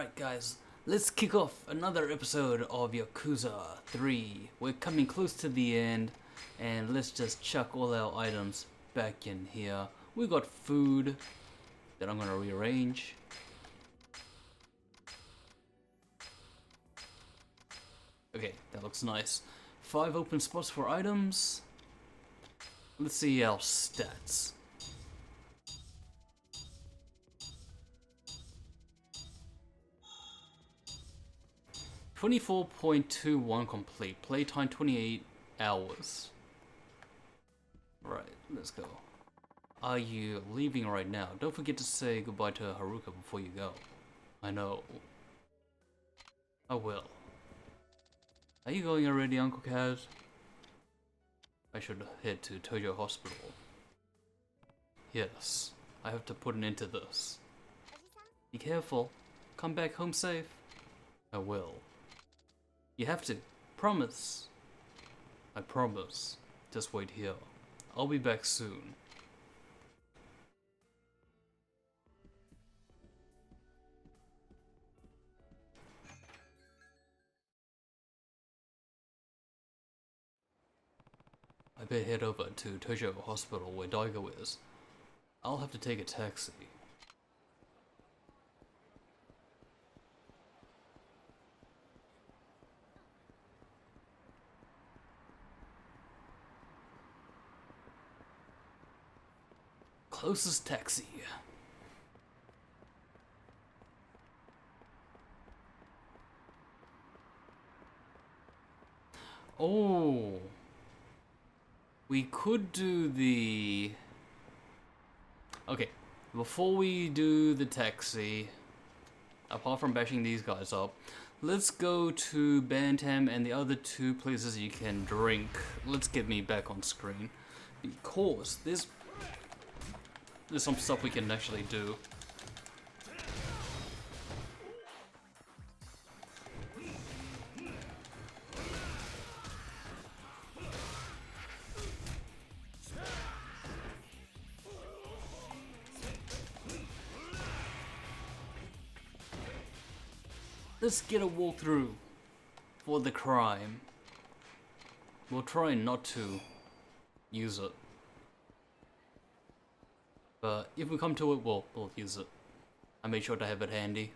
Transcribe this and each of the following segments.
Alright guys, let's kick off another episode of Yakuza 3. We're coming close to the end, and let's just chuck all our items back in here. We got food that I'm gonna rearrange. Okay, that looks nice. 5 open spots for items. Let's see our stats. .21 complete. Playtime 28 hours. Right, let's go. Are you leaving right now? Don't forget to say goodbye to Haruka before you go. I know. I will. Are you going already, Uncle Kaz? I should head to Tojo Hospital. Yes, I have to put an end to this. Be careful. Come back home safe. I will. You have to. Promise. I promise. Just wait here. I'll be back soon. I better head over to Tojo Hospital where Daigo is. I'll have to take a taxi. Closest taxi. Oh, we could do the... Okay, before we do the taxi, apart from bashing these guys up, let's go to Bantam and the other 2 places you can drink. Let's get me back on screen, because there's some stuff we can actually do. Let's get a walkthrough for the crime. We'll try not to use it. But if we come to it, we'll use it. I made sure to have it handy.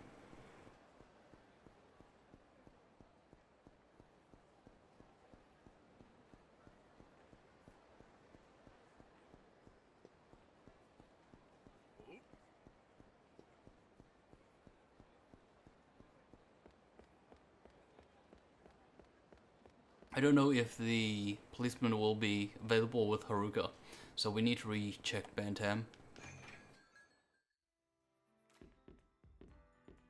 I don't know if the policeman will be available with Haruka, so we need to recheck Bantam.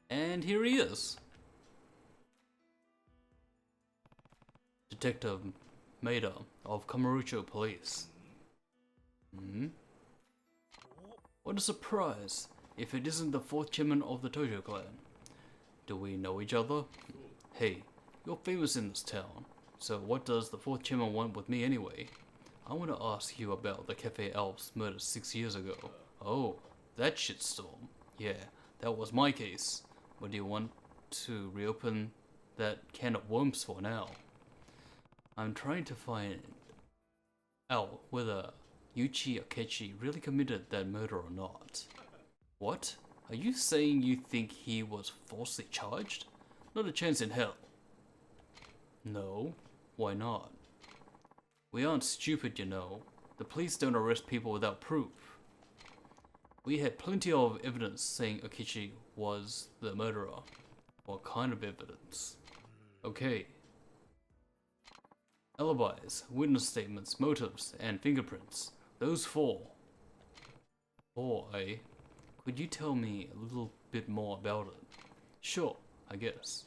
And here he is. Detective Maida of Kamurocho Police. What a surprise, if it isn't the 4th chairman of the Tojo clan. Do we know each other? Hey, you're famous in this town, so what does the 4th chairman want with me anyway? I want to ask you about the Cafe Alps murder 6 years ago. Oh, that shitstorm. Yeah, that was my case. But do you want to reopen that can of worms for now? I'm trying to find out whether Yuichi Akechi really committed that murder or not. What? Are you saying you think he was falsely charged? Not a chance in hell. No, why not? We aren't stupid, you know. The police don't arrest people without proof. We had plenty of evidence saying Akechi was the murderer. What kind of evidence? Okay. Alibis, witness statements, motives, and fingerprints. Those 4. 4, eh? Could you tell me a little bit more about it? Sure, I guess.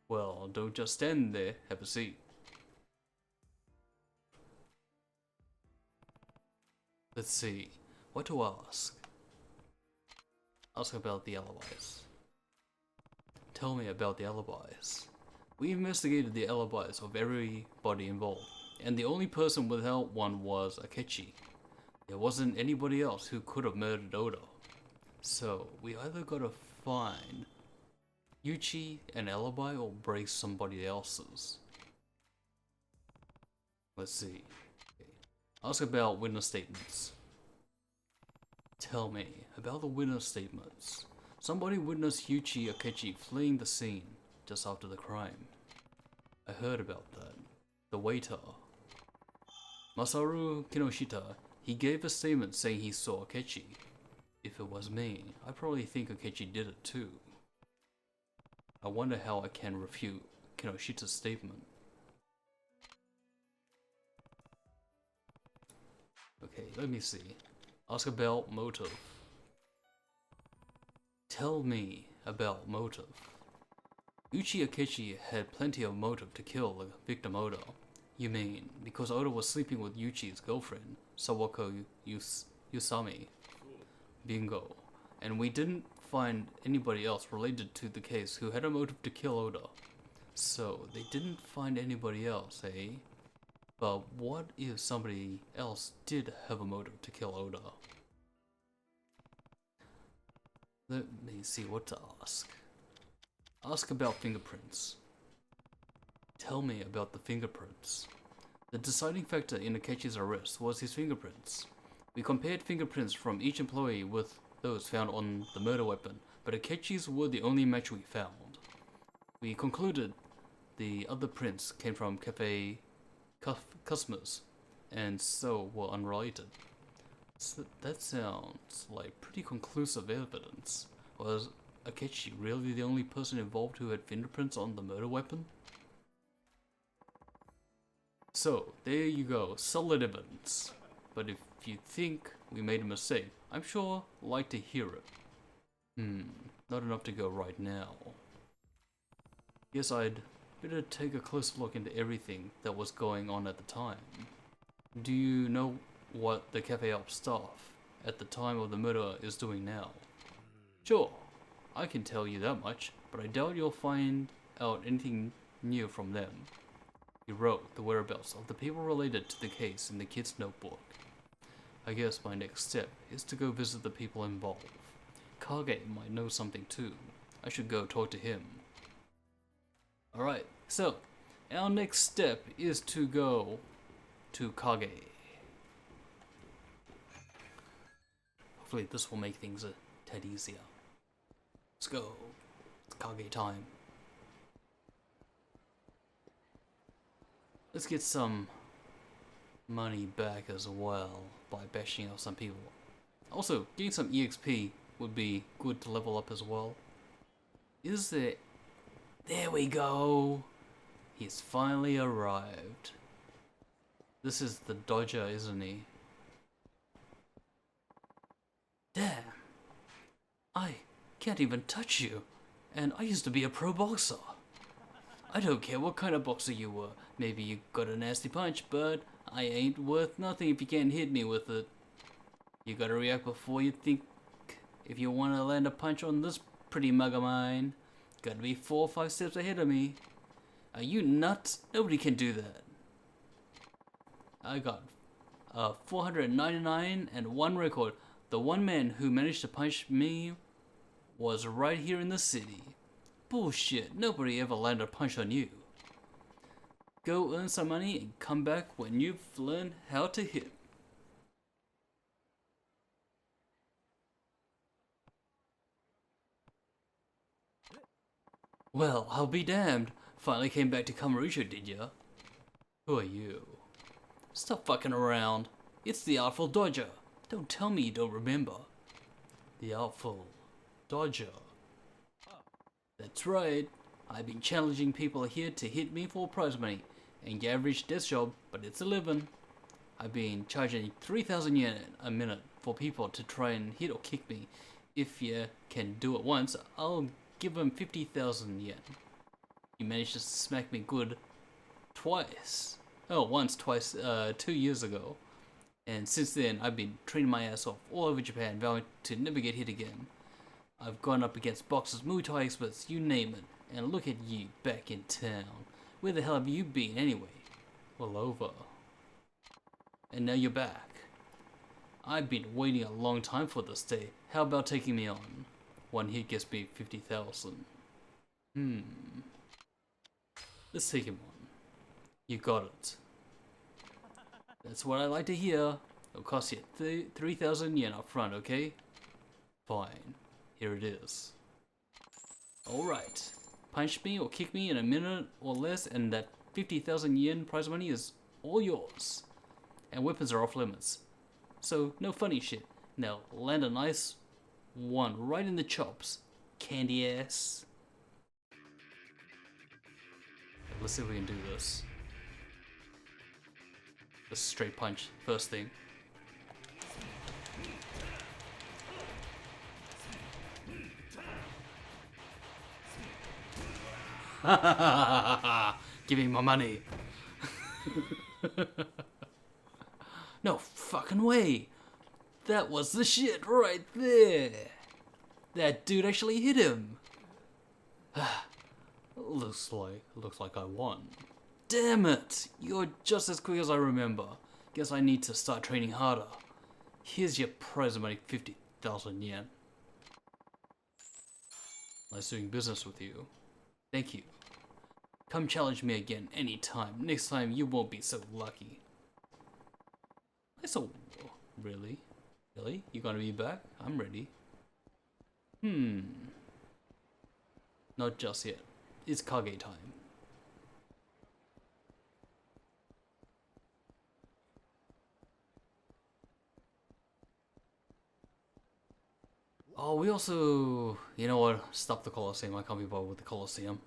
Well, don't just stand there, have a seat. Let's see. What to ask? Ask about the alibis. Tell me about the alibis. We investigated the alibis of everybody involved, and the only person without one was Akechi. There wasn't anybody else who could have murdered Oda. So we either gotta find Yuchi an alibi or break somebody else's? Let's see. Okay. Ask about witness statements. Tell me about the witness statements. Somebody witnessed Yuchi Akechi fleeing the scene just after the crime. I heard about that. The waiter, Masaru Kinoshita, he gave a statement saying he saw Akechi. If it was me, I probably think Akechi did it too. I wonder how I can refute Kinoshita's statement. Okay, let me see. Ask about motive. Tell me about motive. Yuchi Akechi had plenty of motive to kill the victim Oda. You mean, because Oda was sleeping with Yuchi's girlfriend, Sawako Yusami? Bingo. And we didn't find anybody else related to the case who had a motive to kill Oda. So, they didn't find anybody else, eh? But what if somebody else did have a motive to kill Oda? Let me see what to ask. Ask about fingerprints. Tell me about the fingerprints. The deciding factor in Akechi's arrest was his fingerprints. We compared fingerprints from each employee with those found on the murder weapon, but Akechi's were the only match we found. We concluded the other prints came from cafe customers, and so were unrelated. So that sounds like pretty conclusive evidence. Was Akechi really the only person involved who had fingerprints on the murder weapon? So, there you go, solid evidence. But if you think we made a mistake, I'm sure I'd like to hear it. Not enough to go right now. Guess I'd better take a close look into everything that was going on at the time. Do you know what the cafe ops staff at the time of the murder is doing now? Sure, I can tell you that much, but I doubt you'll find out anything new from them. He wrote the whereabouts of the people related to the case in the kid's notebook. I guess my next step is to go visit the people involved. Kage might know something too. I should go talk to him. Alright, so our next step is to go to Kage. Hopefully this will make things a tad easier. Let's go. It's Kage time. Let's get some money back as well by bashing out some people. Also, getting some EXP would be good to level up as well. Is there... There we go! He's finally arrived. This is the Dodger, isn't he? Damn! I can't even touch you, and I used to be a pro boxer. I don't care what kind of boxer you were. Maybe you got a nasty punch, but I ain't worth nothing if you can't hit me with it. You gotta react before you think. If you wanna land a punch on this pretty mug of mine, gotta be 4 or 5 steps ahead of me. Are you nuts? Nobody can do that. I got 499 and 1 record. The one man who managed to punch me was right here in the city. Bullshit, nobody ever landed a punch on you. Go earn some money and come back when you've learned how to hit. Well, I'll be damned. Finally came back to Kamurocho, did ya? Who are you? Stop fucking around. It's the Artful Dodger. Don't tell me you don't remember. The Artful Dodger. That's right. I've been challenging people here to hit me for prize money. Ain't your average desk job, but it's a living. I've been charging 3,000 yen a minute for people to try and hit or kick me. If you can do it once, I'll give them 50,000 yen. You managed to smack me good twice. Oh, once, twice, 2 years ago. And since then, I've been training my ass off all over Japan, vowing to never get hit again. I've gone up against boxers, Muay Thai experts, you name it. And look at you, back in town. Where the hell have you been, anyway? All over. And now you're back. I've been waiting a long time for this day. How about taking me on? one hit gets me 50,000. Let's take him on. You got it. That's what I like to hear. It'll cost you 3,000 yen up front, okay? Fine. Here it is. Alright. Punch me or kick me in a minute or less and that 50,000 yen prize money is all yours. And weapons are off limits. So, no funny shit. Now, land a nice one right in the chops. Candy ass. Let's see if we can do this. A straight punch, first thing. Give me my money. No fucking way. That was the shit right there. That dude actually hit him. Looks like I won. Damn it! You're just as quick as I remember. Guess I need to start training harder. Here's your prize money, 50,000 yen. Nice doing business with you. Thank you. Come challenge me again anytime. Next time you won't be so lucky. So, really? Really? You gonna be back? I'm ready. Not just yet. It's Kage time. Oh, we also... You know what? Stop the Colosseum. I can't be bothered with the Colosseum.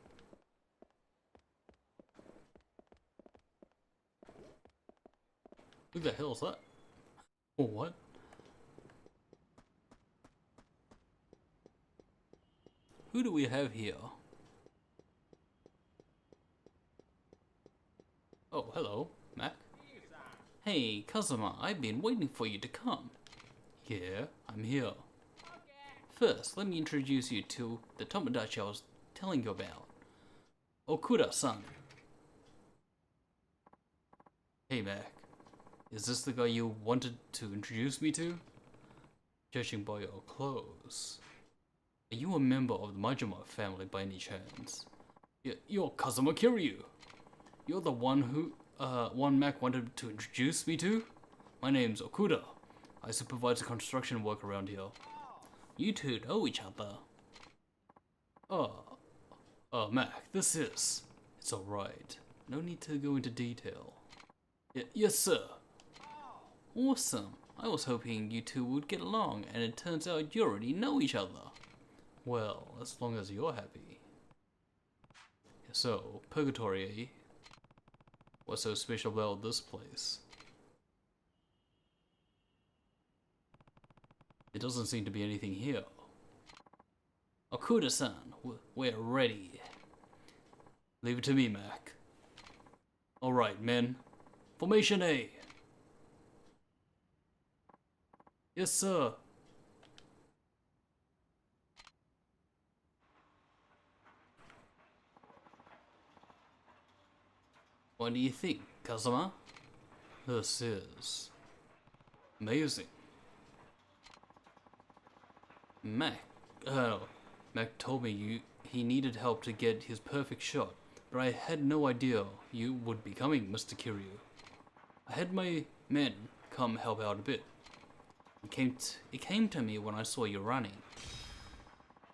Who the hell is that? Oh, what? Who do we have here? Oh, hello, Mac. Hey, Kazuma, I've been waiting for you to come. Yeah, I'm here. First, let me introduce you to the Tomodachi I was telling you about. Okuda-san. Hey, Mac. Is this the guy you wanted to introduce me to? Judging by your clothes. Are you a member of the Majima family by any chance? You're Kazuma Kiryu. You're the one who, Mac wanted to introduce me to? My name's Okuda. I supervise the construction work around here. You two know each other. Mac, it's alright. No need to go into detail. Yes, sir. Awesome. I was hoping you two would get along, and it turns out you already know each other. Well, as long as you're happy. So, Purgatory, eh? What's so special about this place? There doesn't seem to be anything here. Okuda-san, we're ready. Leave it to me, Mac. Alright, men. Formation A. Yes, sir. What do you think, Kazuma? This is amazing. Mac told me he needed help to get his perfect shot, but I had no idea you would be coming, Mr. Kiryu. I had my men come help out a bit. It came to me when I saw you running.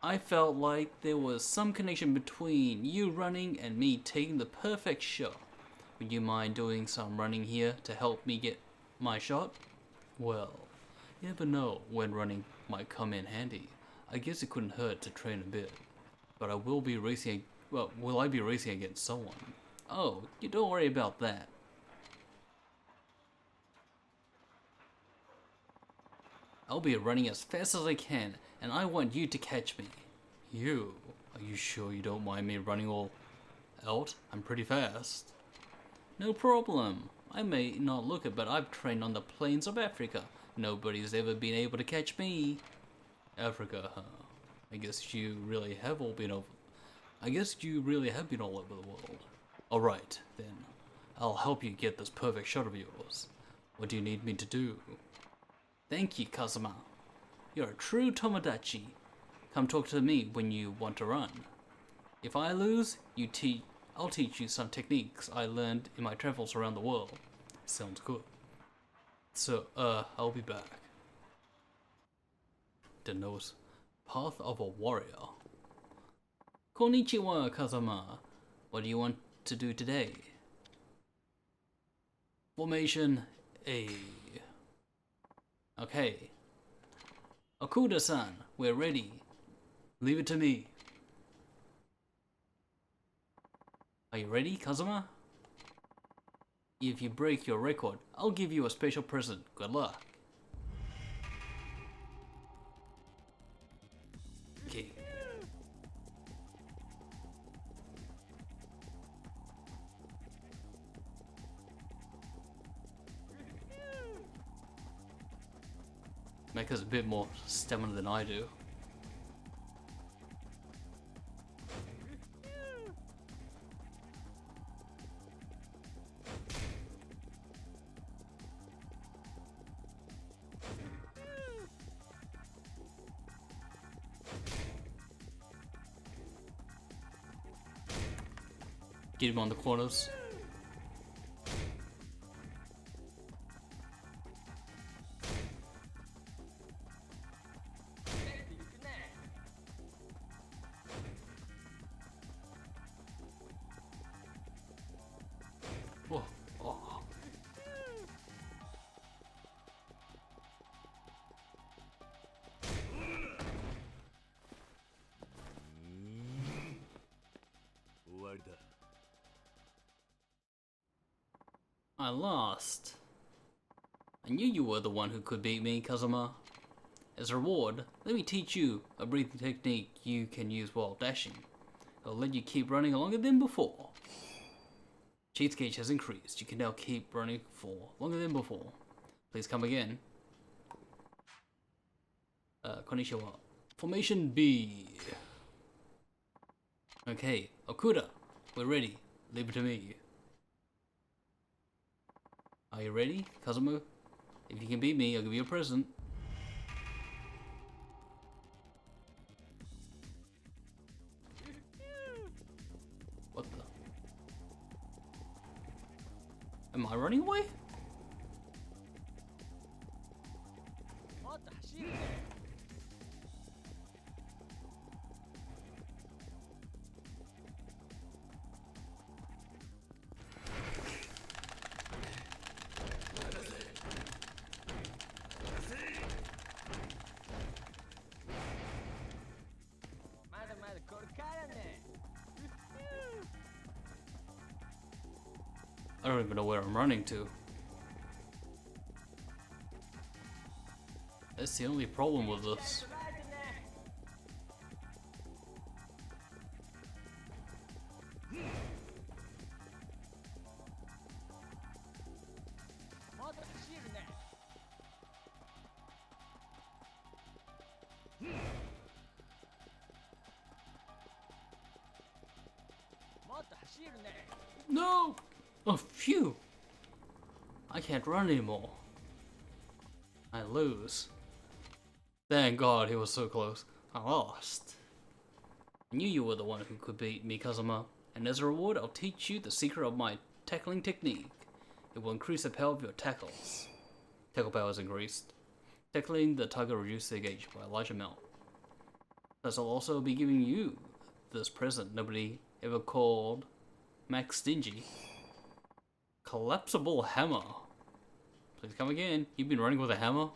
I felt like there was some connection between you running and me taking the perfect shot. Would you mind doing some running here to help me get my shot? Well, you never know when running might come in handy. I guess it couldn't hurt to train a bit. But I will be racing, well, will I be racing against someone? Oh, you don't worry about that. I'll be running as fast as I can, and I want you to catch me. You? Are you sure you don't mind me running all out? I'm pretty fast. No problem. I may not look it, but I've trained on the plains of Africa. Nobody's ever been able to catch me. Africa, huh? I guess you really have been all over the world. Alright, then. I'll help you get this perfect shot of yours. What do you need me to do? Thank you, Kazuma. You're a true Tomodachi. Come talk to me when you want to run. If I lose, I'll teach you some techniques I learned in my travels around the world. Sounds good. So, I'll be back. The nose. Path of a warrior. Konnichiwa, Kazama. What do you want to do today? Formation A. Okay. Okuda-san, we're ready. Leave it to me. Are you ready, Kazama? If you break your record, I'll give you a special present. Good luck. Okay. Mecha's a bit more stamina than I do. Get him on the corners. Whoa. Oh. I lost. I knew you were the one who could beat me, Kazama. As a reward, let me teach you a breathing technique you can use while dashing. It'll let you keep running longer than before. Cheat gauge has increased. You can now keep running for longer than before. Please come again. Konnichiwa. Formation B. Okay, Okuda, we're ready. Leave it to me. Are you ready, Kazuma? If you can beat me, I'll give you a present. What the? Am I running away? I don't even know where I'm running to. That's the only problem with this. No! Oh, phew! I can't run anymore. I lose. Thank God he was so close. I lost. I knew you were the one who could beat me, Kazuma. And as a reward, I'll teach you the secret of my tackling technique. It will increase the power of your tackles. Tackle power is increased. Tackling the target reduces their gauge by a large amount. Thus, I'll also be giving you this present nobody ever called Max Stingy. Collapsible hammer. Please come again. You've been running with a hammer?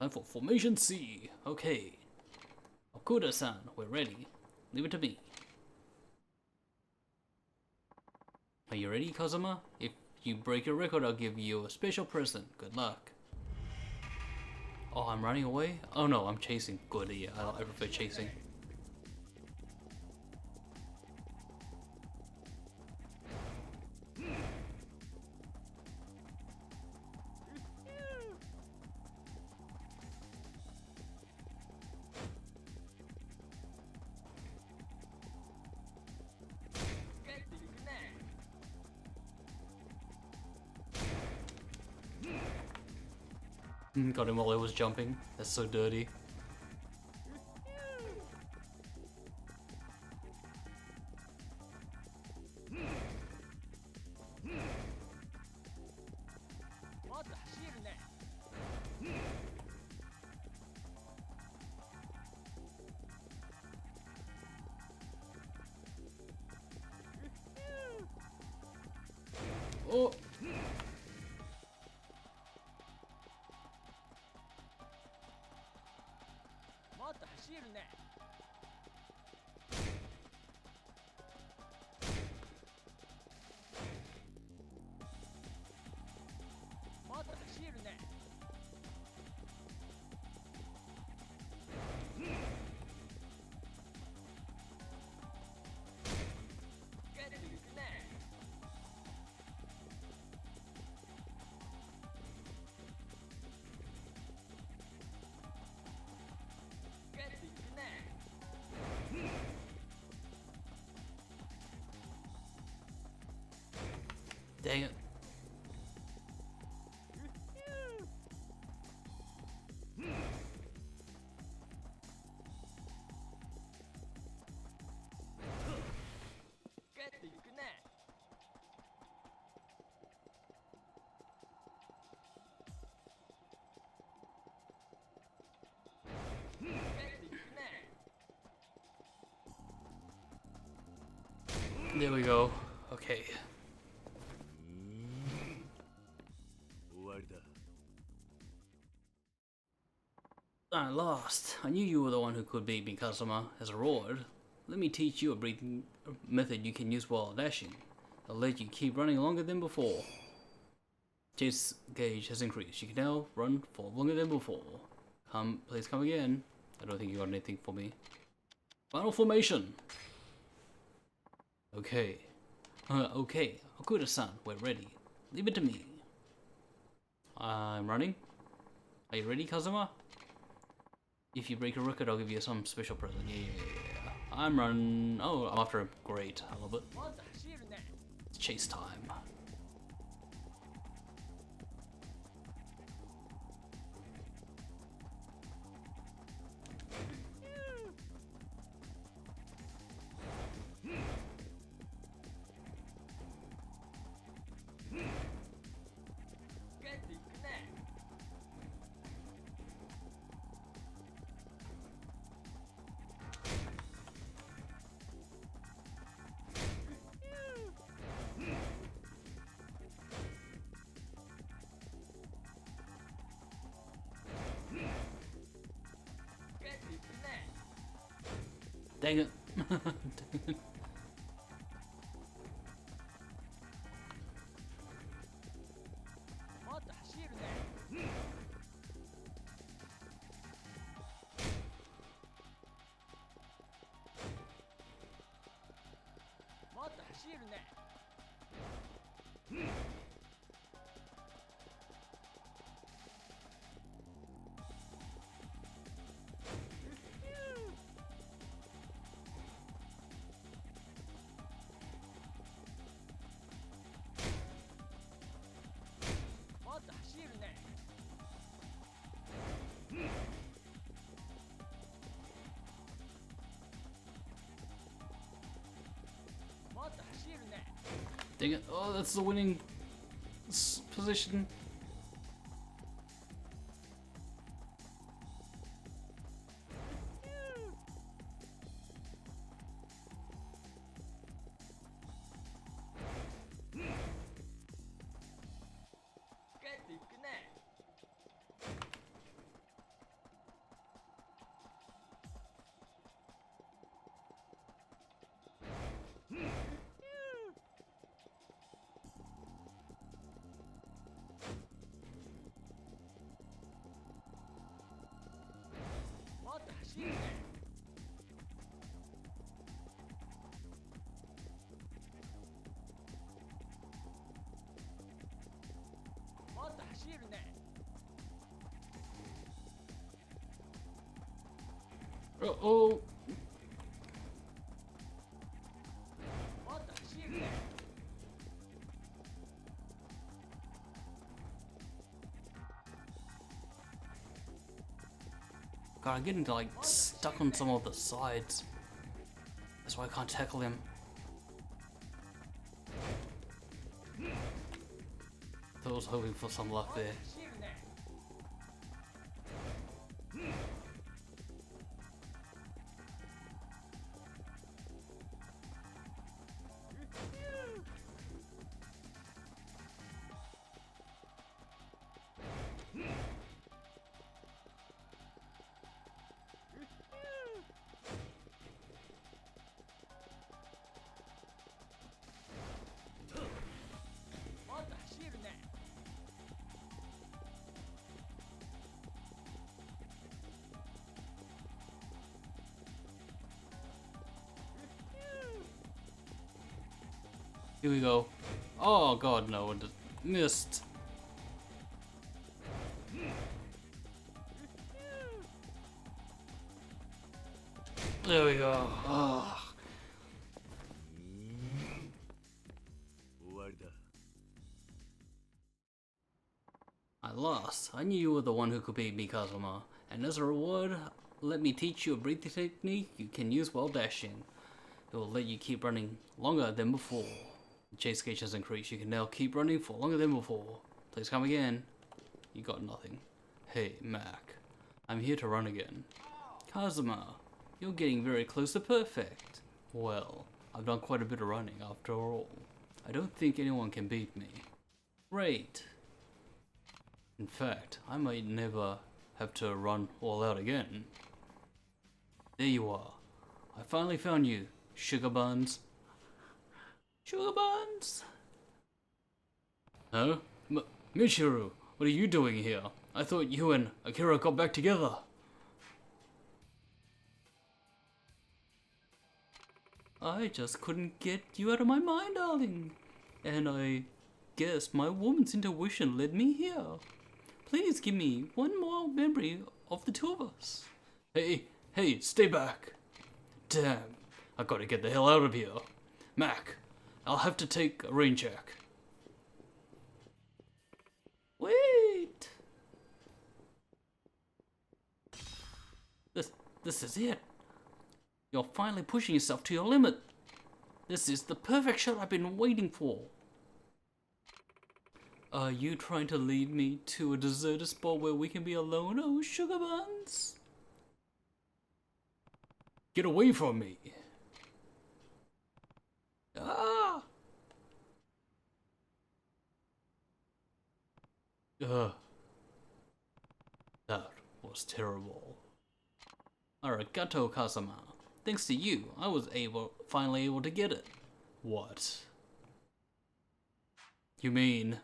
Time for Formation C. Okay. Okuda-san, we're ready. Leave it to me. Are you ready, Kazuma? If you break your record, I'll give you a special present. Good luck. Oh, I'm running away? Oh no, I'm chasing. Good, yeah, I prefer chasing. Got him while he was jumping. That's so dirty. Oh! Dang it. There we go. Okay. At last, I knew you were the one who could beat me, Kazuma. As a reward, let me teach you a breathing method you can use while dashing. I'll let you keep running longer than before. Chase gauge has increased. You can now run for longer than before. Please come again. I don't think you got anything for me. Final formation. Okay. Okay. Okuda-san, we're ready. Leave it to me. I'm running. Are you ready, Kazuma? If you break a record, I'll give you some special present. Yeah. I'm running. Oh, I'm after him. Great. I love it. It's chase time. Dang it. Dang it. Oh, that's the winning position. Uh-oh. God, I'm getting like stuck on some of the sides. That's why I can't tackle him. I was hoping for some luck there. Here we go. Oh god, no, it just missed. There we go. Oh. At last, I knew you were the one who could beat me, Kazuma. And as a reward, let me teach you a breathing technique you can use while dashing. It will let you keep running longer than before. The chase gauge has increased. You can now keep running for longer than before. Please come again. You got nothing. Hey, Mac. I'm here to run again. Kazuma, you're getting very close to perfect. Well, I've done quite a bit of running after all. I don't think anyone can beat me. Great. In fact, I might never have to run all out again. There you are. I finally found you, Sugar Buns. Sugar Buns? Huh? Michiru, what are you doing here? I thought you and Akira got back together. I just couldn't get you out of my mind, darling. And I guess my woman's intuition led me here. Please give me one more memory of the two of us. Hey, stay back. Damn, I gotta get the hell out of here. Mac, I'll have to take a rain check. Wait. This is it. You're finally pushing yourself to your limit. This is the perfect shot I've been waiting for. Are you trying to lead me to a deserted spot where we can be alone, oh Sugar Buns? Get away from me! Ah! That was terrible. Arigato, Kazuma. Thanks to you, I was finally able to get it. What? You mean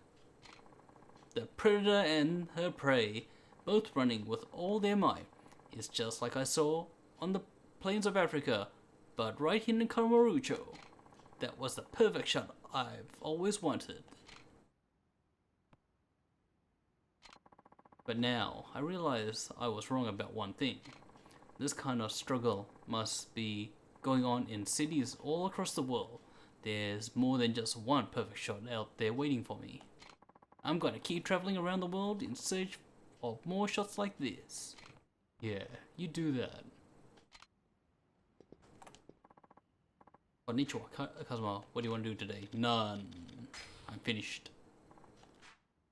the predator and her prey, both running with all their might, is just like I saw on the plains of Africa, but right here in Kamarucho. That was the perfect shot I've always wanted. But now, I realize I was wrong about one thing. This kind of struggle must be going on in cities all across the world. There's more than just one perfect shot out there waiting for me. I'm gonna keep traveling around the world in search of more shots like this. Yeah, you do that. Konnichiwa, Kazuma, what do you want to do today? None. I'm finished.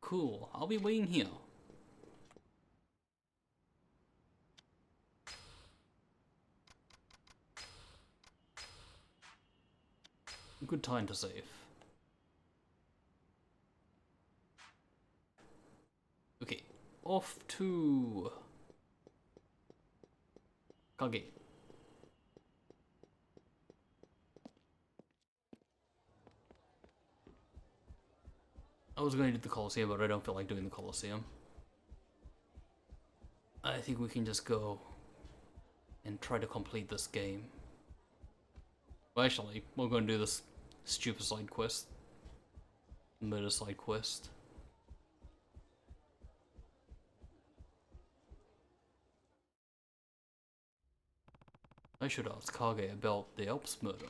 Cool, I'll be waiting here. Good time to save. Okay, off to Kage. I was going to do the Colosseum, but I don't feel like doing the Colosseum. I think we can just go and try to complete this game. Well, actually, we're going to do this stupid side quest. Murder side quest. I should ask Kage about the Alps murder.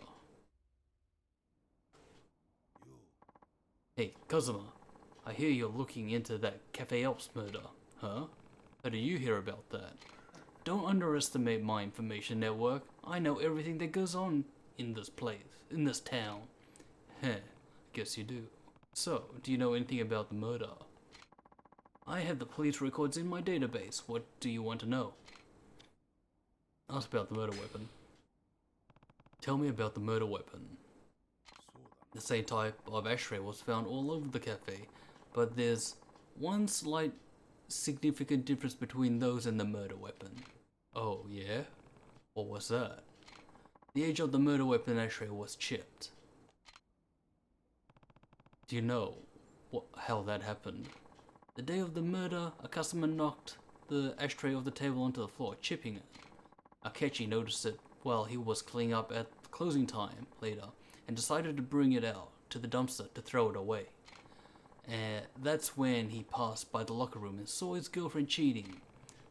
Hey, Kazuma, I hear you're looking into that Cafe Alps murder, huh? How do you hear about that? Don't underestimate my information network. I know everything that goes on in this place, in this town. Heh, guess you do. So, do you know anything about the murder? I have the police records in my database. What do you want to know? Ask about the murder weapon. Tell me about the murder weapon. The same type of ashtray was found all over the cafe, but there's one slight significant difference between those and the murder weapon. Oh, yeah? What was that? The edge of the murder weapon ashtray was chipped. Do you know how that happened? The day of the murder, a customer knocked the ashtray off the table onto the floor, chipping it. Akechi noticed it while he was cleaning up at closing time later and decided to bring it out. to the dumpster to throw it away. And that's when he passed by the locker room and saw his girlfriend cheating.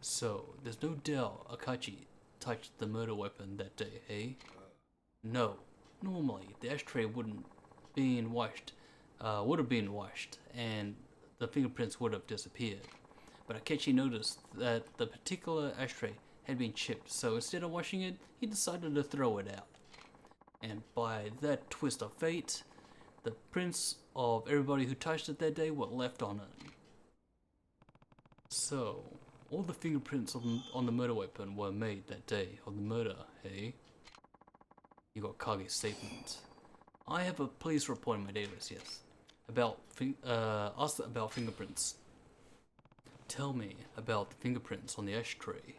So there's no doubt Akachi touched the murder weapon that day, eh? No. Normally, the ashtray would have been washed, and the fingerprints would have disappeared. But Akechi noticed that the particular ashtray had been chipped, so instead of washing it, he decided to throw it out. And by that twist of fate, the prints of everybody who touched it that day were left on it. So, all the fingerprints on the murder weapon were made that day of the murder, hey? You got Kage's statement. I have a police report in my database, yes. Asked about fingerprints. Tell me about the fingerprints on the ashtray.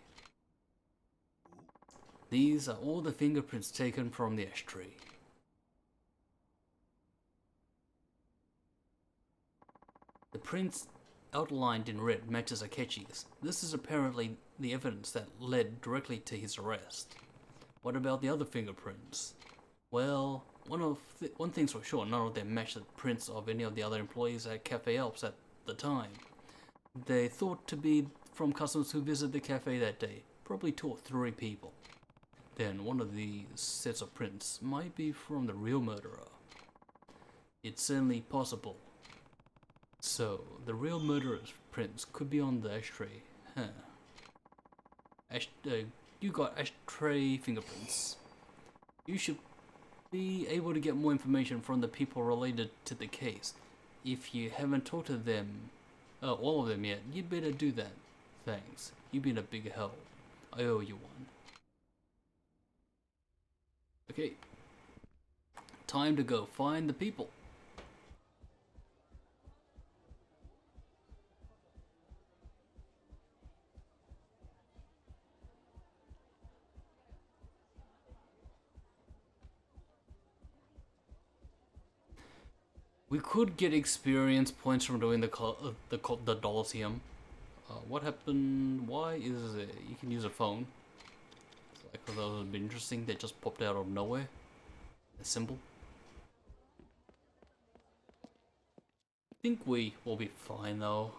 These are all the fingerprints taken from the ashtray. The prints outlined in red matches Akechi's. This is apparently the evidence that led directly to his arrest. What about the other fingerprints? Well, one thing's for sure, none of them match the prints of any of the other employees at Cafe Alps at the time. They thought to be from customers who visited the cafe that day, probably 2 or 3 people. Then one of these sets of prints might be from the real murderer. It's certainly possible. So, the real murderer's prints could be on the ashtray, huh? You got ashtray fingerprints. You should be able to get more information from the people related to the case. If you haven't talked to them, all of them yet, you'd better do that. Thanks. You've been a big help. I owe you one. Okay. Time to go find the people. We could get experience points from doing the Dolosium. What happened? Why is it? You can use a phone. I thought that would be interesting. They just popped out of nowhere. A symbol. I think we will be fine though.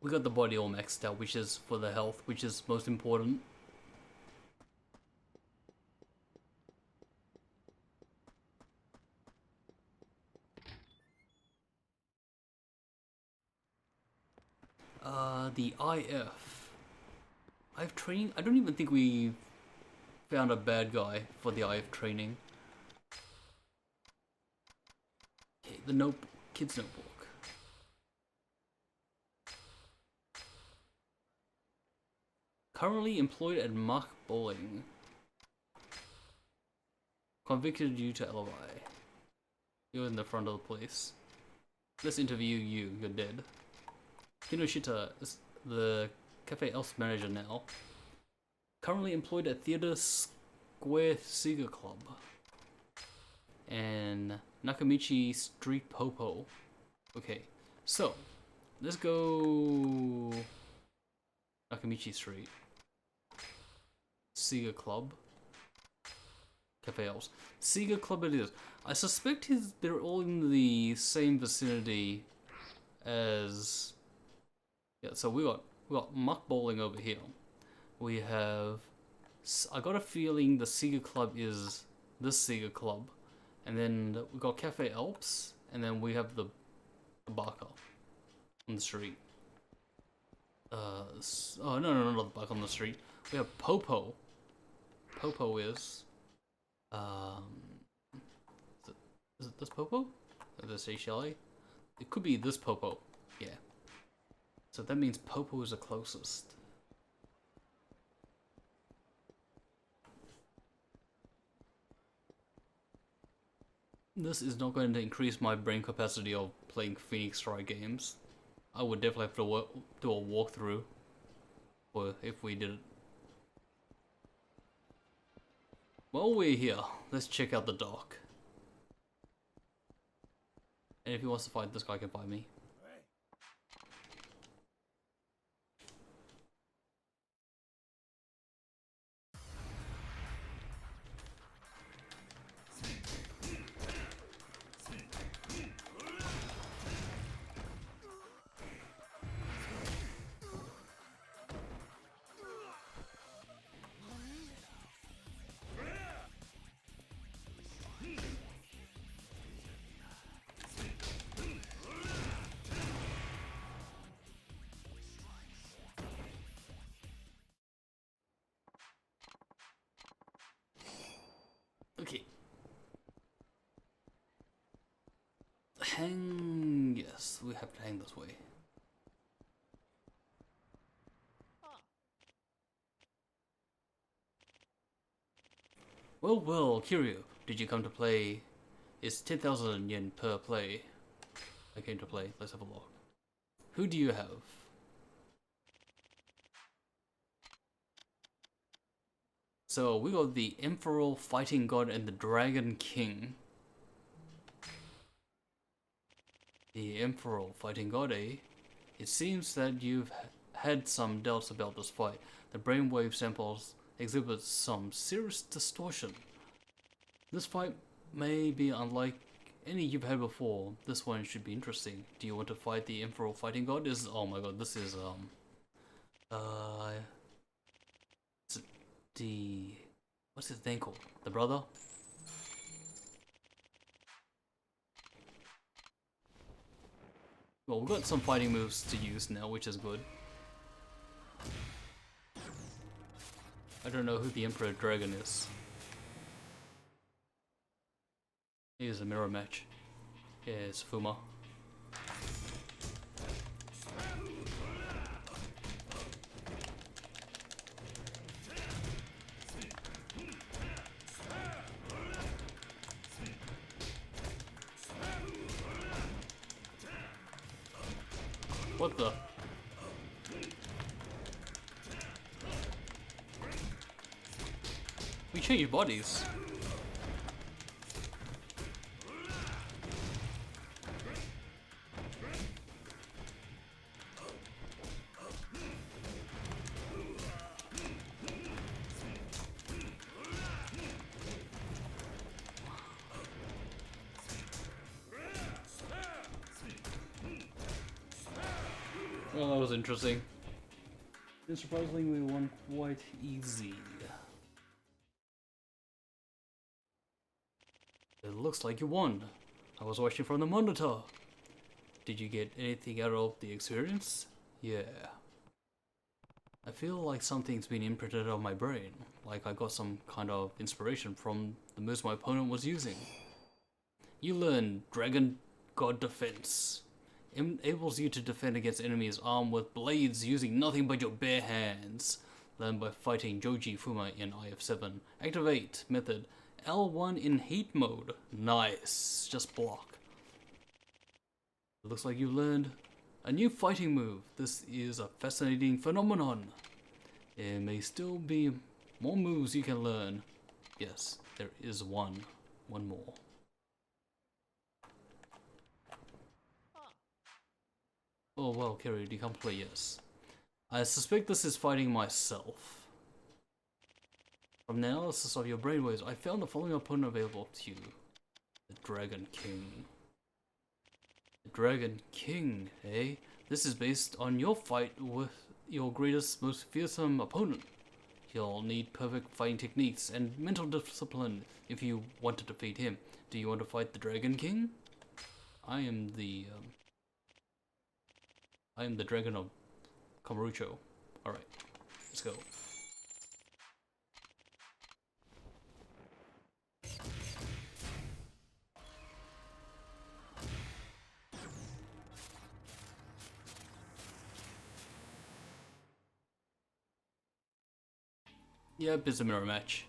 We got the body all maxed out, which is for the health, which is most important. The IF training? I don't even think we found a bad guy for the IF training. Okay, the kid's notebook. Currently employed at Mark Bowling. Convicted due to alibi. You're in the front of the police. Let's interview you, you're dead. Kinoshita is the Cafe Elf manager now. Currently employed at Theatre Square Cigar Club. And Nakamichi Street Popo. Okay, so let's go Nakamichi Street. Cigar Club. Cafe Elves. Cigar Club it is. I suspect they're all in the same vicinity as... Yeah, so we got Muck Bowling over here. We have... I got a feeling the Cigar Club is this Cigar Club. And then we got Cafe Alps. And then we have the Barker on the street. Oh, no, not the Barker on the street. We have Popo. Popo is... Is it this Popo? Or this Chalet? It could be this Popo. Yeah. So that means Popo is the closest. This is not going to increase my brain capacity of playing Phoenix Wright games. I would definitely have to do a walkthrough, or if we did it. While we're here, let's check out the dock. And if he wants to fight this guy, can fight me. going this way. Well, Kiryu, did you come to play? It's 10,000 yen per play. I came to play. Let's have a look. Who do you have? So we got the Emperor, Fighting God, and the Dragon King. The Emperor, Fighting God, eh? It seems that you've had some doubts about this fight. The brainwave samples exhibit some serious distortion. This fight may be unlike any you've had before. This one should be interesting. Do you want to fight the Emperor Fighting God? Oh my god, this is what's his name called? The brother? Well, we've got some fighting moves to use now, which is good. I don't know who the Emperor Dragon is. Here's a mirror match. Yeah, it's Fuma. What the? We changed bodies. Well, that was interesting. And surprisingly, we won quite easy. It looks like you won. I was watching from the monitor. Did you get anything out of the experience? Yeah. I feel like something's been imprinted on my brain. Like I got some kind of inspiration from the moves my opponent was using. You learn Dragon God Defense. Enables you to defend against enemies armed with blades using nothing but your bare hands. Learn by fighting Joji Fuma in IF7. Activate method L1 in heat mode. Nice. Just block. It looks like you learned a new fighting move. This is a fascinating phenomenon. There may still be more moves you can learn. Yes, there is one more. Oh well, Kerry, do you come play? Yes. I suspect this is fighting myself. From the analysis of your brainwaves, I found the following opponent available to you. The Dragon King. The Dragon King, eh? This is based on your fight with your greatest, most fearsome opponent. You'll need perfect fighting techniques and mental discipline if you want to defeat him. Do you want to fight the Dragon King? I am the Dragon of Kamurocho. Alright, let's go. Yep, it's a mirror match.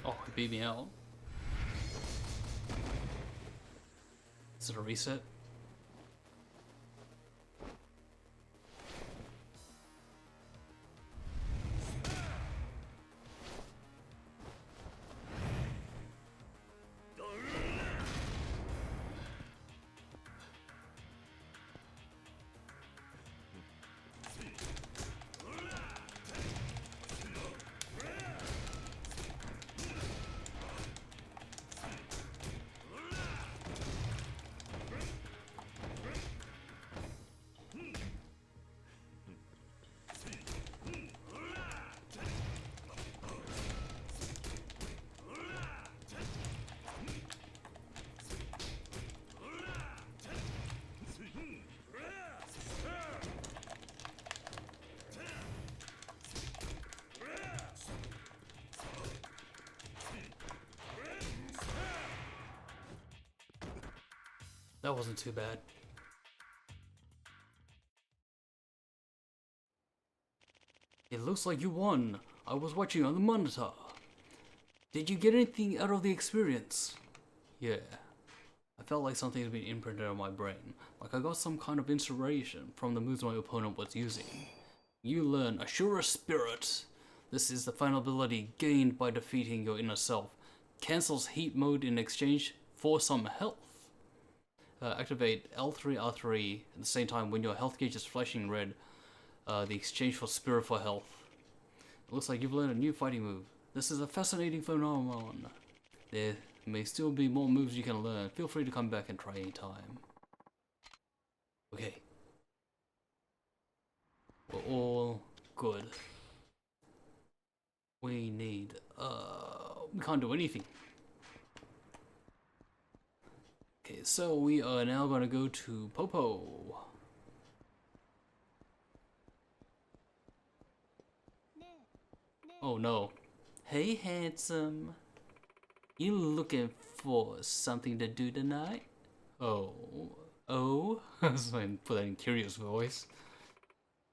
Oh, he beat me out. Is it a reset? That wasn't too bad. It looks like you won. I was watching on the monitor. Did you get anything out of the experience? Yeah. I felt like something had been imprinted on my brain. Like I got some kind of inspiration from the moves my opponent was using. You learn Assure Spirit. This is the final ability gained by defeating your inner self. Cancels heat mode in exchange for some health. Activate L3, R3 at the same time when your health gauge is flashing red. The exchange for spirit for health. It looks like you've learned a new fighting move. This is a fascinating phenomenon. There may still be more moves you can learn. Feel free to come back and try anytime. Okay. We're all good. We need, we can't do anything. Okay, so we are now gonna go to Popo. Oh no. Hey handsome. You looking for something to do tonight? Oh. So I put that in curious voice.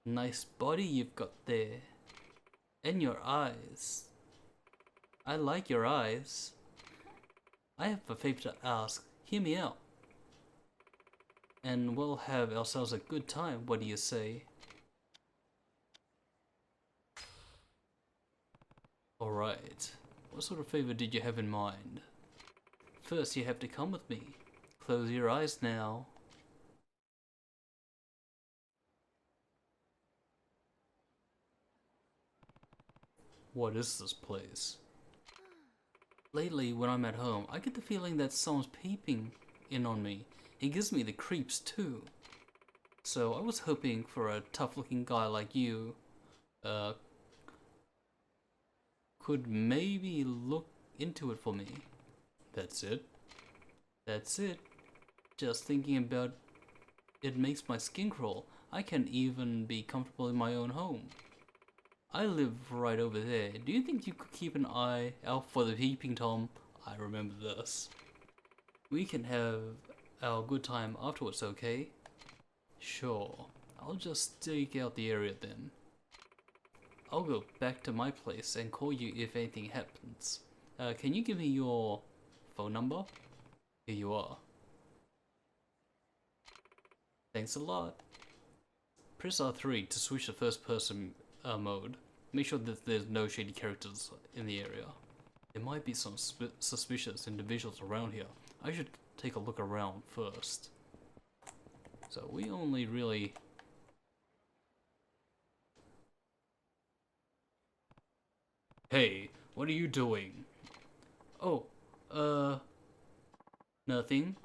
Nice body you've got there. And your eyes. I like your eyes. I have a favor to ask. Hear me out. And we'll have ourselves a good time, what do you say? Alright. What sort of favor did you have in mind? First, you have to come with me. Close your eyes now. What is this place? Lately, when I'm at home, I get the feeling that someone's peeping in on me. It gives me the creeps too. So I was hoping for a tough-looking guy like you, could maybe look into it for me. That's it. That's it. Just thinking about it makes my skin crawl. I can't even be comfortable in my own home. I live right over there. Do you think you could keep an eye out for the peeping Tom? I remember this. We can have our good time afterwards, okay? Sure. I'll just stake out the area then. I'll go back to my place and call you if anything happens. Can you give me your phone number? Here you are. Thanks a lot. Press R3 to switch to first person mode. Make sure that there's no shady characters in the area. There might be some suspicious individuals around here. I should take a look around first. So we only really... Hey, what are you doing? Oh, nothing.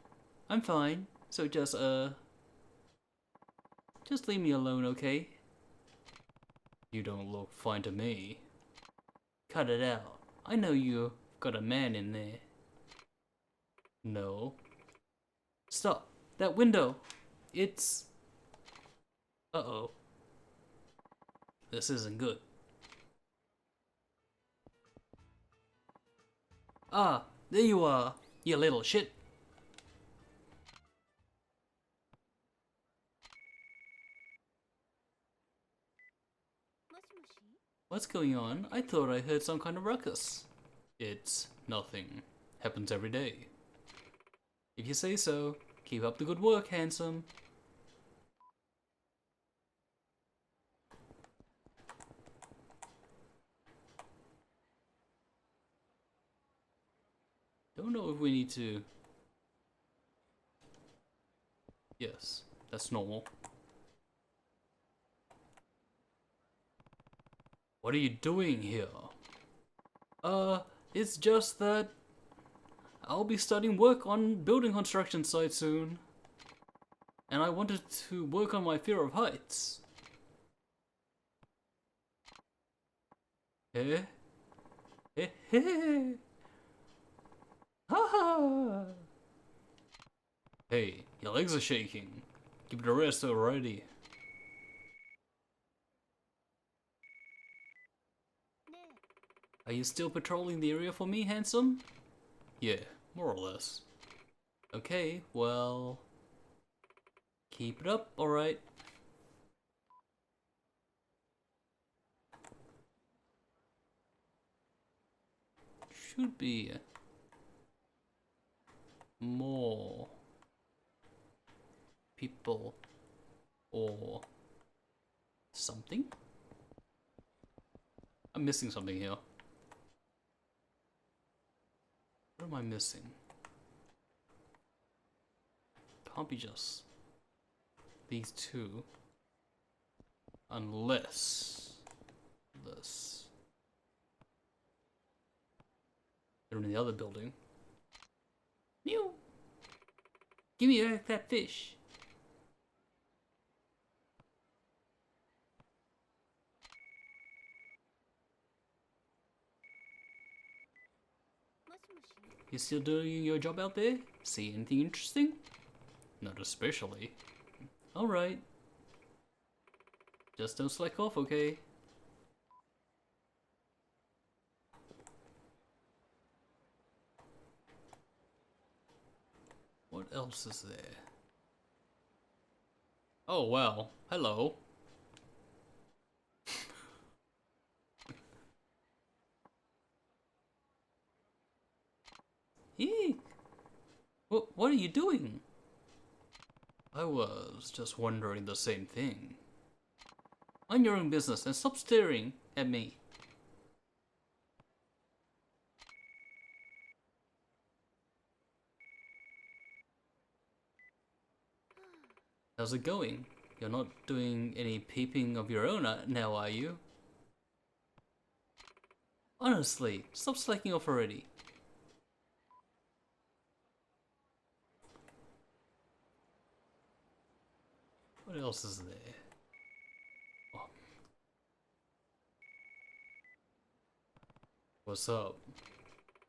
I'm fine. So just leave me alone, okay? You don't look fine to me. Cut it out. I know you've got a man in there. No. Stop. That window. It's... Uh-oh. This isn't good. Ah, there you are, you little shit. What's going on? I thought I heard some kind of ruckus. It's nothing. Happens every day. If you say so, keep up the good work, handsome. Don't know if we need to... Yes, that's normal. What are you doing here? It's just that I'll be starting work on building construction site soon. And I wanted to work on my fear of heights. Eh? Eh? Eh? Ha ha! Hey, your legs are shaking. Give it a rest already. Are you still patrolling the area for me, handsome? Yeah, more or less. Okay, well, Keep it up, alright. Should be more people or something. I'm missing something here. What am I missing? Can't be just these two. Unless this. They're in the other building. Mew! Give me back that fish. You still doing your job out there? See anything interesting? Not especially. Alright. Just don't slack off, okay? What else is there? Oh wow, hello. Eek! What are you doing? I was just wondering the same thing. Mind your own business and stop staring at me. How's it going? You're not doing any peeping of your own now, are you? Honestly, stop slacking off already. What else is there? Oh. What's up?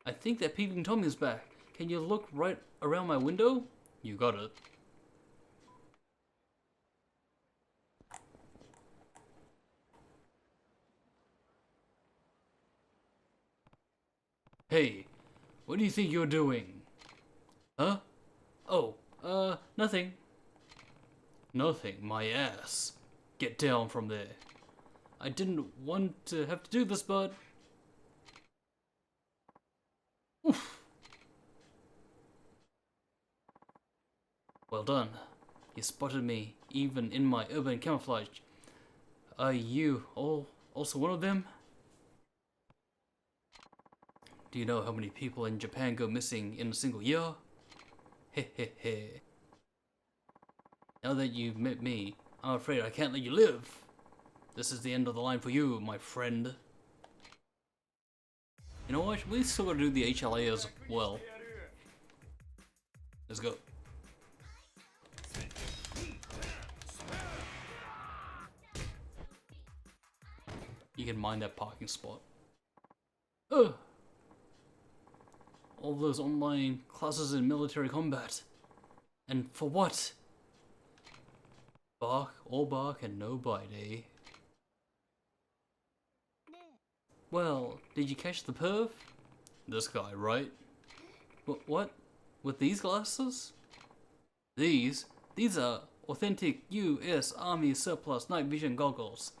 I think that peeping Tom is back. Can you look right around my window? You got it. Hey, what do you think you're doing? Huh? Oh, nothing. Nothing, my ass. Get down from there. I didn't want to have to do this, but... Oof. Well done. You spotted me, even in my urban camouflage. Are you also one of them? Do you know how many people in Japan go missing in a single year? Hehehe. Now that you've met me, I'm afraid I can't let you live. This is the end of the line for you, my friend. You know what? We still gotta do the HLA as well. Let's go. You can mind that parking spot. Ugh! All those online classes in military combat. And for what? Bark, all bark and no bite, eh? Well, did you catch the perv? This guy, right? What? With these glasses? These are authentic US Army surplus night vision goggles.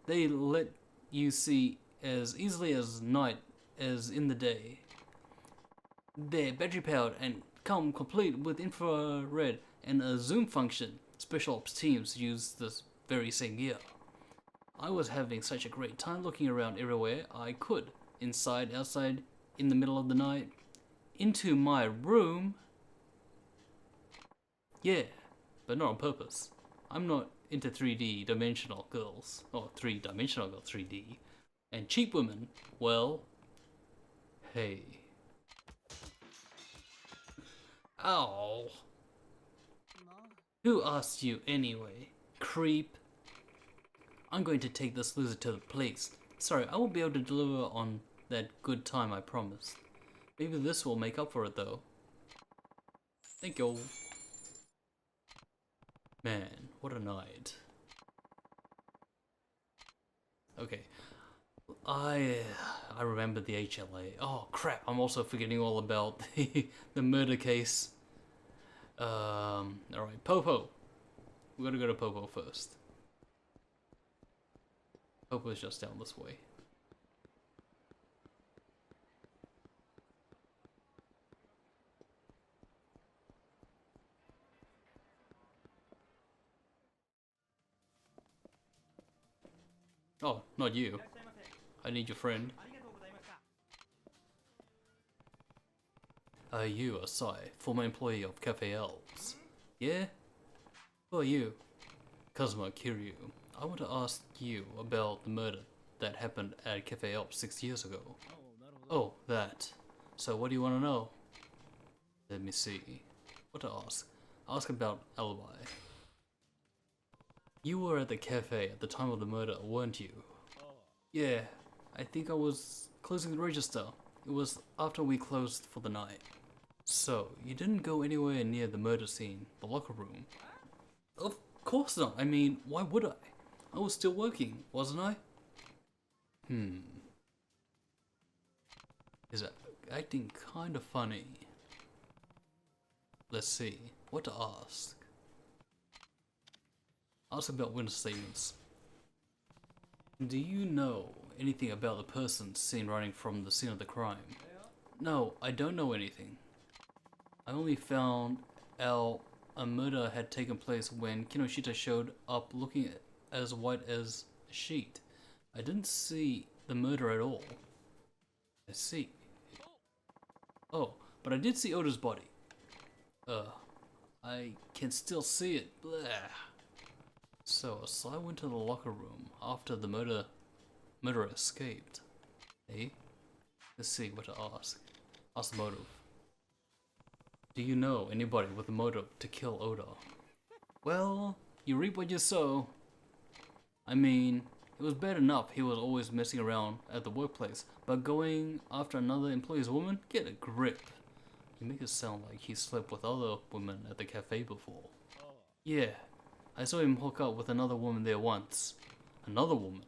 They let you see as easily as night as in the day. They're battery powered and come complete with infrared and a zoom function. Special ops teams use this very same gear. I was having such a great time looking around everywhere I could. Inside, outside, in the middle of the night. Into my room. Yeah, but not on purpose. I'm not into 3D dimensional girls. Or 3-dimensional girls, 3D. And cheap women, well, hey. Ow. Who asked you anyway? Creep. I'm going to take this loser to the police. Sorry, I won't be able to deliver on that good time I promised. Maybe this will make up for it though. Thank you. Man, what a night. Okay. I remember the HLA. Oh crap, I'm also forgetting all about the murder case. Alright, Popo. We gotta go to Popo first. Popo's just down this way. Oh, not you. I need your friend. You, Asai, former employee of Cafe Elves. Yeah? Who are you? Kazuma Kiryu. I want to ask you about the murder that happened at Cafe Elves 6 years ago. Oh, that. So what do you want to know? Let me see. What to ask? Ask about alibi. You were at the cafe at the time of the murder, weren't you? Yeah, I think I was closing the register. It was after we closed for the night. So, you didn't go anywhere near the murder scene, the locker room? Of course not. I mean, why would I? I was still working, wasn't I? Is that acting kind of funny? Let's see. What to ask? Ask about witness statements. Do you know anything about the person seen running from the scene of the crime? No, I don't know anything. I only found out a murder had taken place when Kinoshita showed up looking as white as a sheet. I didn't see the murder at all. I see. Oh, but I did see Oda's body. I can still see it. Blah. So, Asai went to the locker room after the murderer escaped. Hey? Let's see what to ask. Ask the motive. Do you know anybody with a motive to kill Oda? Well, you reap what you sow. I mean, it was bad enough he was always messing around at the workplace, but going after another employee's woman? Get a grip. You make it sound like he slept with other women at the cafe before. Yeah, I saw him hook up with another woman there once. Another woman?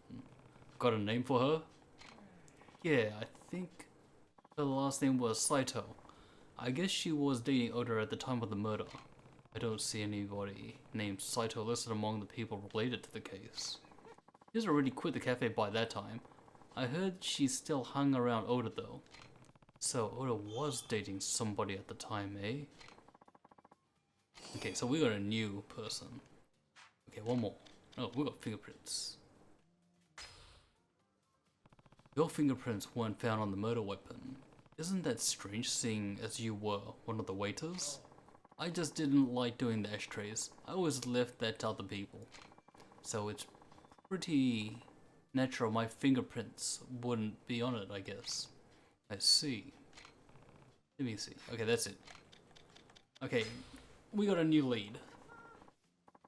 Got a name for her? Yeah, I think her last name was Saito. I guess she was dating Oda at the time of the murder. I don't see anybody named Saito listed among the people related to the case. She's already quit the cafe by that time. I heard she still hung around Oda though. So Oda was dating somebody at the time, eh? Okay, so we got a new person. Okay, one more. Oh, we got fingerprints. Your fingerprints weren't found on the murder weapon. Isn't that strange seeing as you were one of the waiters? I just didn't like doing the ashtrays. I always left that to other people. So it's pretty natural my fingerprints wouldn't be on it, I guess. I see. Let me see. Okay, that's it. Okay, we got a new lead.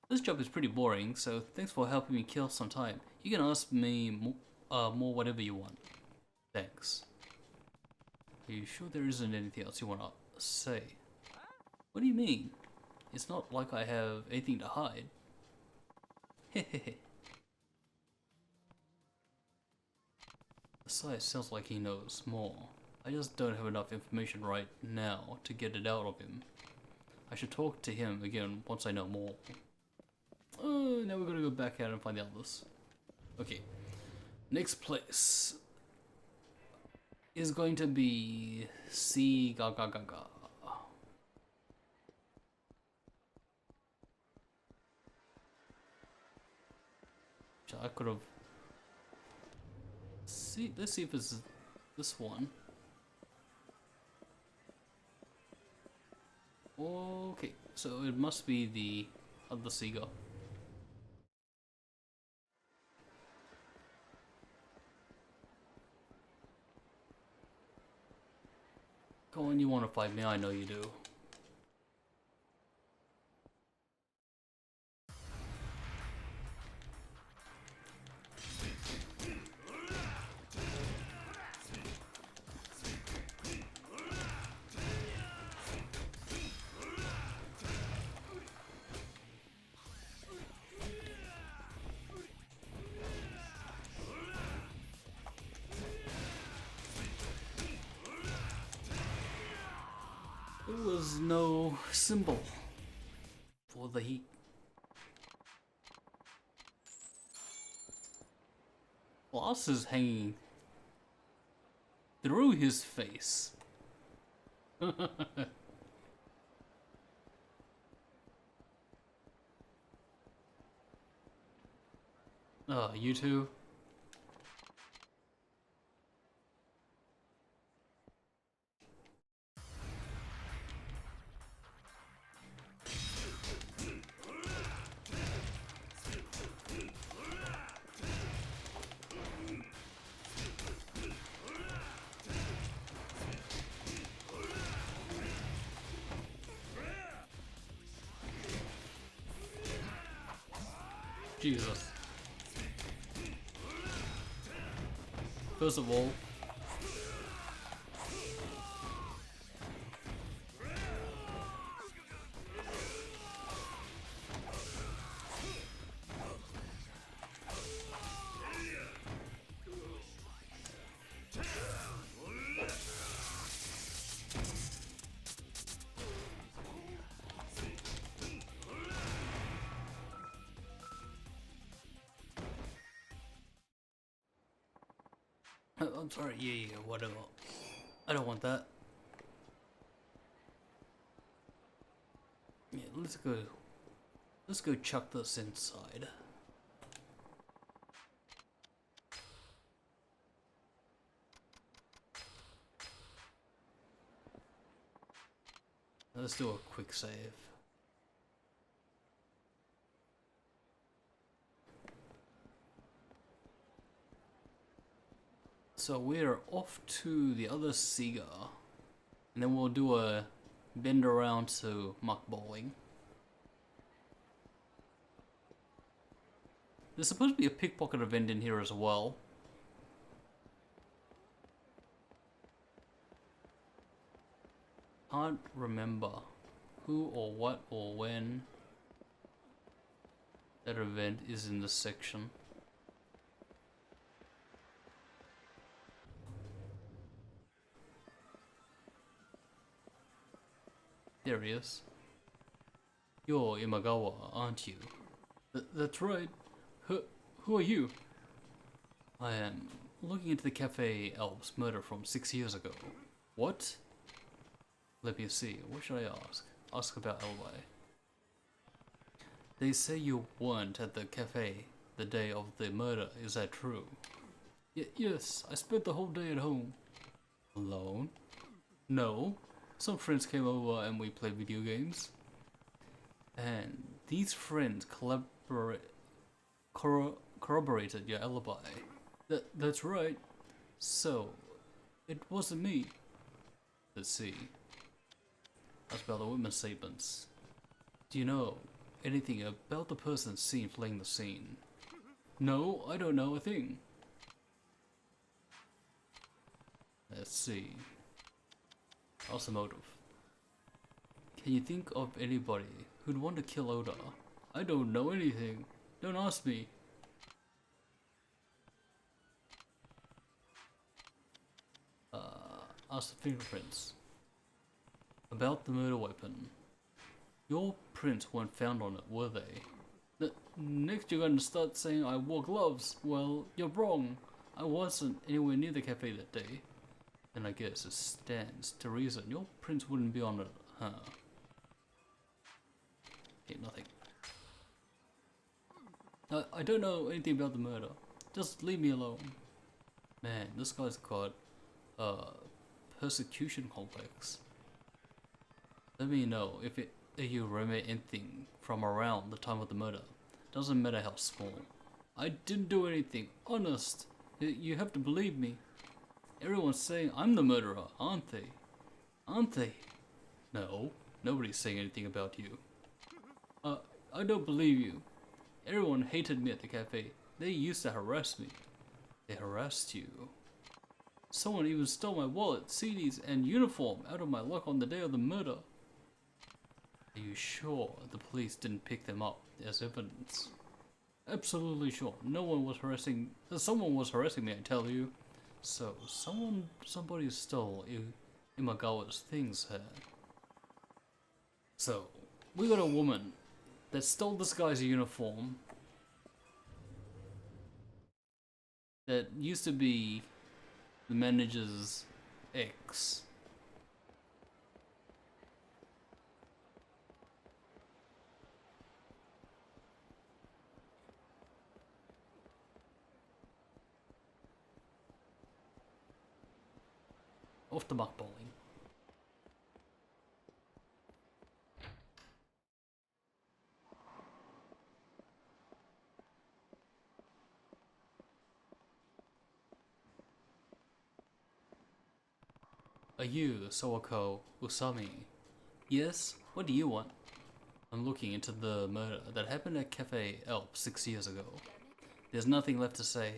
This job is pretty boring, so thanks for helping me kill some time. You can ask me more whatever you want. Thanks. Are you sure there isn't anything else you want to say? What do you mean? It's not like I have anything to hide. Hehehe. Asai sounds like he knows more. I just don't have enough information right now to get it out of him. I should talk to him again once I know more. Now we're gonna go back out and find the others. Okay. Next place is going to be C ga ga ga ga. I could have. See, let's see if it's this one. Okay, so it must be the other seagull. Go on, you want to fight me? I know you do. There was no symbol for the heat. glasses hanging through his face. You two. Jesus. First of all, I'm sorry, yeah, whatever. I don't want that. Yeah, let's go chuck this inside. Let's do a quick save. So we're off to the other Sega, and then we'll do a bend around to Muck Bowling. There's supposed to be a pickpocket event in here as well. Can't remember who or what or when that event is in this section. There he is. You're Imagawa, aren't you? That's right. Who are you? I am looking into the Cafe Elves murder from 6 years ago. What? Let me see. What should I ask? Ask about Elway. They say you weren't at the cafe the day of the murder. Is that true? Yes. I spent the whole day at home. Alone? No. Some friends came over and we played video games. And these friends corroborated your alibi. That's right. So, it wasn't me. Let's see. That's about the witness statements. Do you know anything about the person seen fleeing the scene? No, I don't know a thing. Let's see. What's the motive? Can you think of anybody who'd want to kill Oda? I don't know anything. Don't ask me. Ask the fingerprints. About the murder weapon. Your prints weren't found on it, were they? Next you're going to start saying I wore gloves. Well, you're wrong. I wasn't anywhere near the cafe that day. And I guess it stands to reason your prints wouldn't be on it, huh? Okay, nothing. I don't know anything about the murder. Just leave me alone. Man, this guy's got persecution complex. Let me know if you remember anything from around the time of the murder. Doesn't matter how small. I didn't do anything, honest. You have to believe me. Everyone's saying I'm the murderer, aren't they? Aren't they? No, nobody's saying anything about you. I don't believe you. Everyone hated me at the cafe. They used to harass me. They harassed you. Someone even stole my wallet, CDs, and uniform out of my locker on the day of the murder. Are you sure the police didn't pick them up as evidence? Absolutely sure. Someone was harassing me, I tell you. So, somebody stole Imagawa's things here. So, we got a woman that stole this guy's uniform that used to be the manager's ex. Off the mark bowling. Are you Sawako Usami? Yes? What do you want? I'm looking into the murder that happened at Cafe Elp 6 years ago. There's nothing left to say.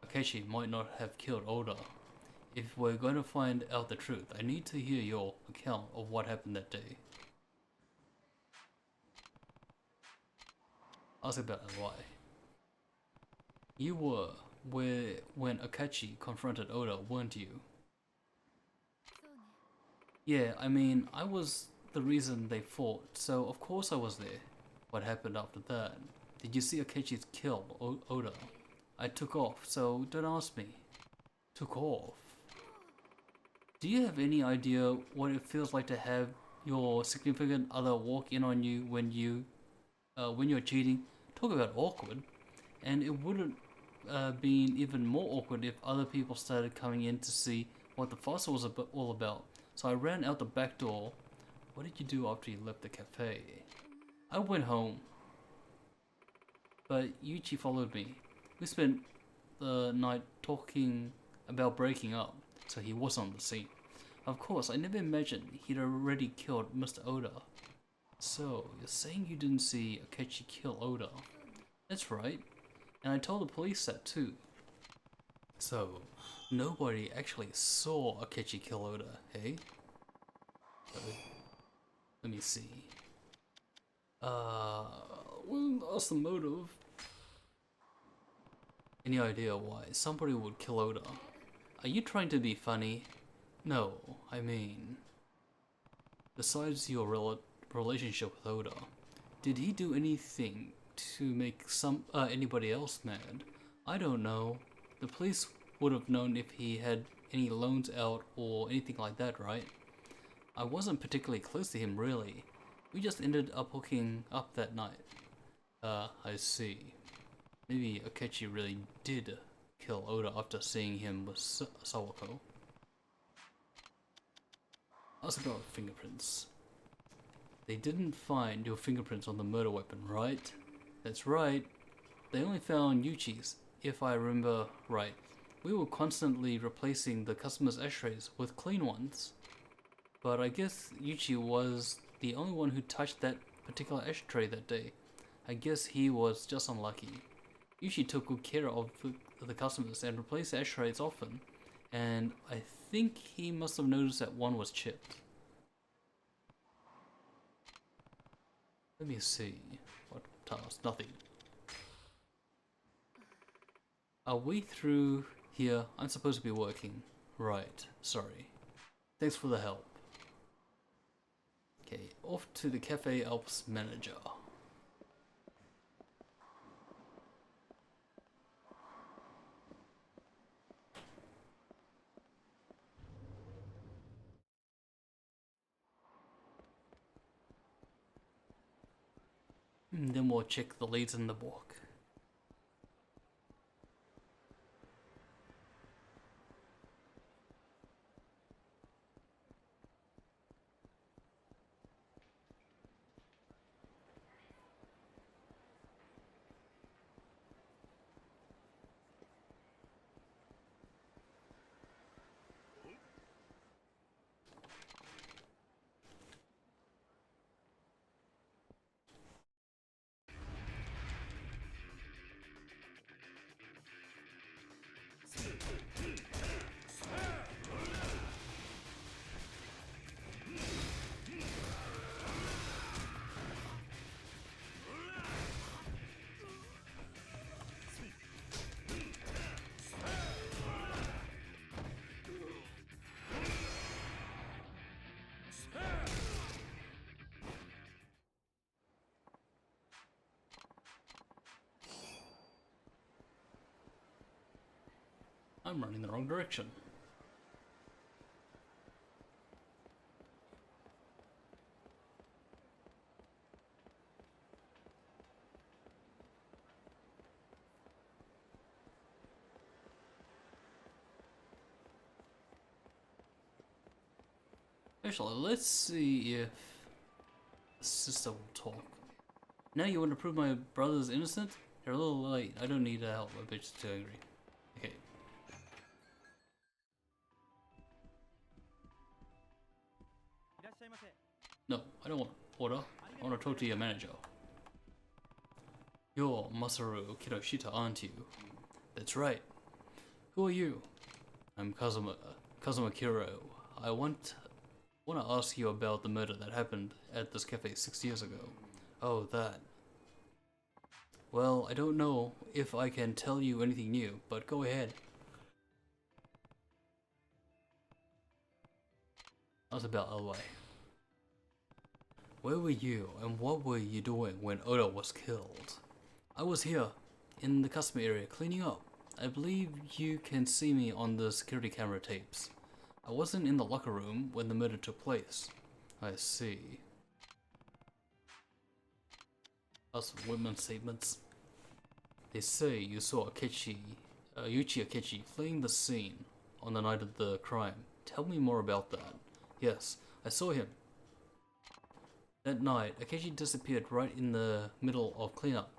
Akechi might not have killed Oda. If we're going to find out the truth, I need to hear your account of what happened that day. Ask about why. You were where when Akechi confronted Oda, weren't you? Yeah, I mean, I was the reason they fought, so of course I was there. What happened after that? Did you see Akechi's kill Oda? I took off, so don't ask me. Took off? Do you have any idea what it feels like to have your significant other walk in on you when you're cheating? Talk about awkward. And it wouldn't been even more awkward if other people started coming in to see what the fuss was all about. So I ran out the back door. What did you do after you left the cafe? I went home. But Yuichi followed me. We spent the night talking about breaking up, so he was on the scene. Of course, I never imagined he'd already killed Mr. Oda. So, you're saying you didn't see Akechi kill Oda? That's right. And I told the police that too. So, nobody actually saw Akechi kill Oda, hey? Let me see. Well, that's the motive. Any idea why somebody would kill Oda? Are you trying to be funny? No, I mean... Besides your relationship with Oda, did he do anything to make anybody else mad? I don't know. The police would have known if he had any loans out or anything like that, right? I wasn't particularly close to him, really. We just ended up hooking up that night. I see. Maybe Akechi really did kill Oda after seeing him with Sawako. Ask about fingerprints. They didn't find your fingerprints on the murder weapon, right? That's right. They only found Yuichi's, if I remember right. We were constantly replacing the customers' ashtrays with clean ones. But I guess Yuichi was the only one who touched that particular ashtray that day. I guess he was just unlucky. Yuichi took good care of the customers and replaced the ashtrays often. And I think he must have noticed that one was chipped. Let me see. What task? Nothing. Are we through here? I'm supposed to be working. Right. Sorry. Thanks for the help. Okay, off to the Cafe Alps manager. Then we'll check the leads in the book. I'm running the wrong direction. Actually, let's see if the sister will talk. Now you want to prove my brother's innocent? You're a little late. I don't need help. My bitch is too angry. Okay. No, I don't want order. I want to talk to your manager. You're Masaru Kinoshita, aren't you? That's right. Who are you? I'm Kazuma Kiro. I want to ask you about the murder that happened at this cafe 6 years ago. Oh, that. Well, I don't know if I can tell you anything new, but go ahead. I was about LA. Where were you and what were you doing when Oda was killed? I was here, in the customer area, cleaning up. I believe you can see me on the security camera tapes. I wasn't in the locker room when the murder took place. I see. Us women's statements. They say you saw Yuichi Akechi fleeing the scene on the night of the crime. Tell me more about that. Yes, I saw him. That night, Akechi disappeared right in the middle of cleanup.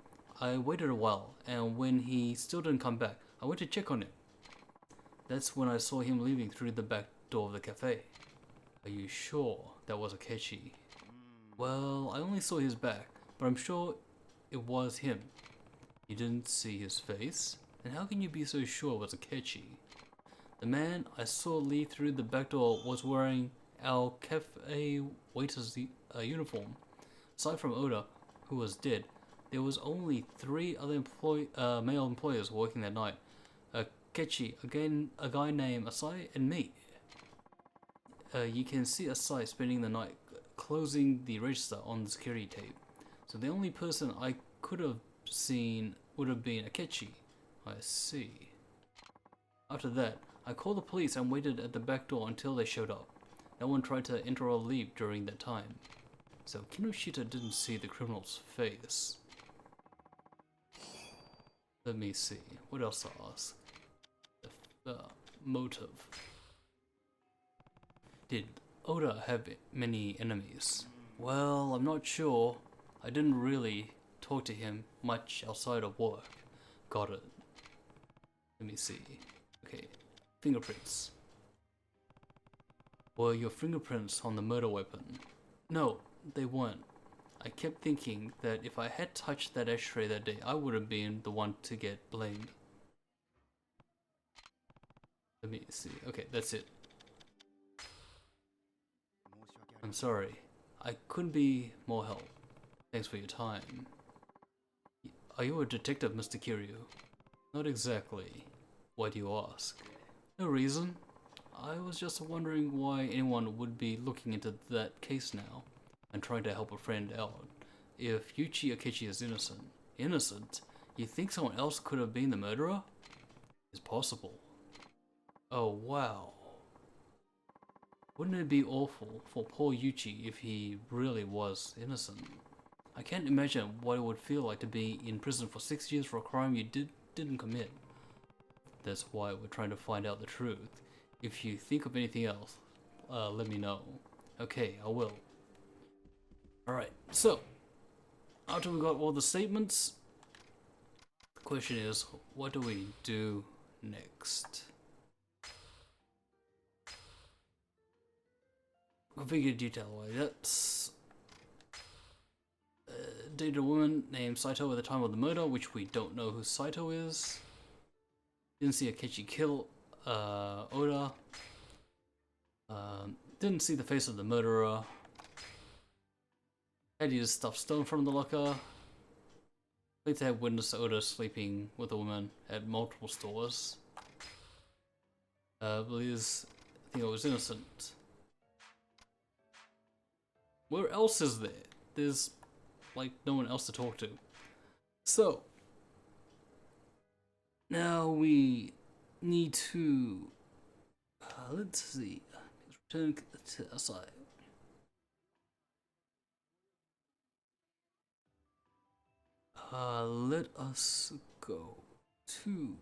I waited a while, and when he still didn't come back, I went to check on him. That's when I saw him leaving through the back door of the cafe. Are you sure that was Akechi? Well, I only saw his back, but I'm sure it was him. You didn't see his face? Then how can you be so sure it was Akechi? The man I saw leave through the back door was wearing our cafe waiter's uniform. Aside from Oda, who was dead, there was only 3 other male employers working that night. Akechi, again, a guy named Asai, and me. You can see Asai spending the night closing the register on the security tape. So the only person I could have seen would have been Akechi. I see. After that, I called the police and waited at the back door until they showed up. No one tried to enter or leave during that time. So Kinoshita didn't see the criminal's face. Let me see. What else to ask? The motive. Did Oda have many enemies? Well, I'm not sure. I didn't really talk to him much outside of work. Got it. Let me see. Okay. Fingerprints. Were your fingerprints on the murder weapon? No, they weren't. I kept thinking that if I had touched that ashtray that day, I would have been the one to get blamed. Let me see. Okay, that's it. I'm sorry. I couldn't be more help. Thanks for your time. Are you a detective, Mr. Kiryu? Not exactly. Why do you ask? No reason. I was just wondering why anyone would be looking into that case now and trying to help a friend out. If Yuichi Akechi is innocent. Innocent? You think someone else could have been the murderer? It's possible. Oh wow. Wouldn't it be awful for poor Yuichi if he really was innocent? I can't imagine what it would feel like to be in prison for 6 years for a crime you didn't commit. That's why we're trying to find out the truth. If you think of anything else, let me know. Okay, I will. Alright, so, after we got all the statements, the question is, what do we do next? Configure detail away, that's... dated a woman named Saito at the time of the murder, which we don't know who Saito is. Didn't see Akechi kill Oda. Didn't see the face of the murderer. Had used stuff stolen from the locker. Later had witnessed Oda sleeping with a woman at multiple stores. Believes, I think it was innocent. Where else is there? There's like no one else to talk to. So now we need to let's see. Return to aside. Let us go to.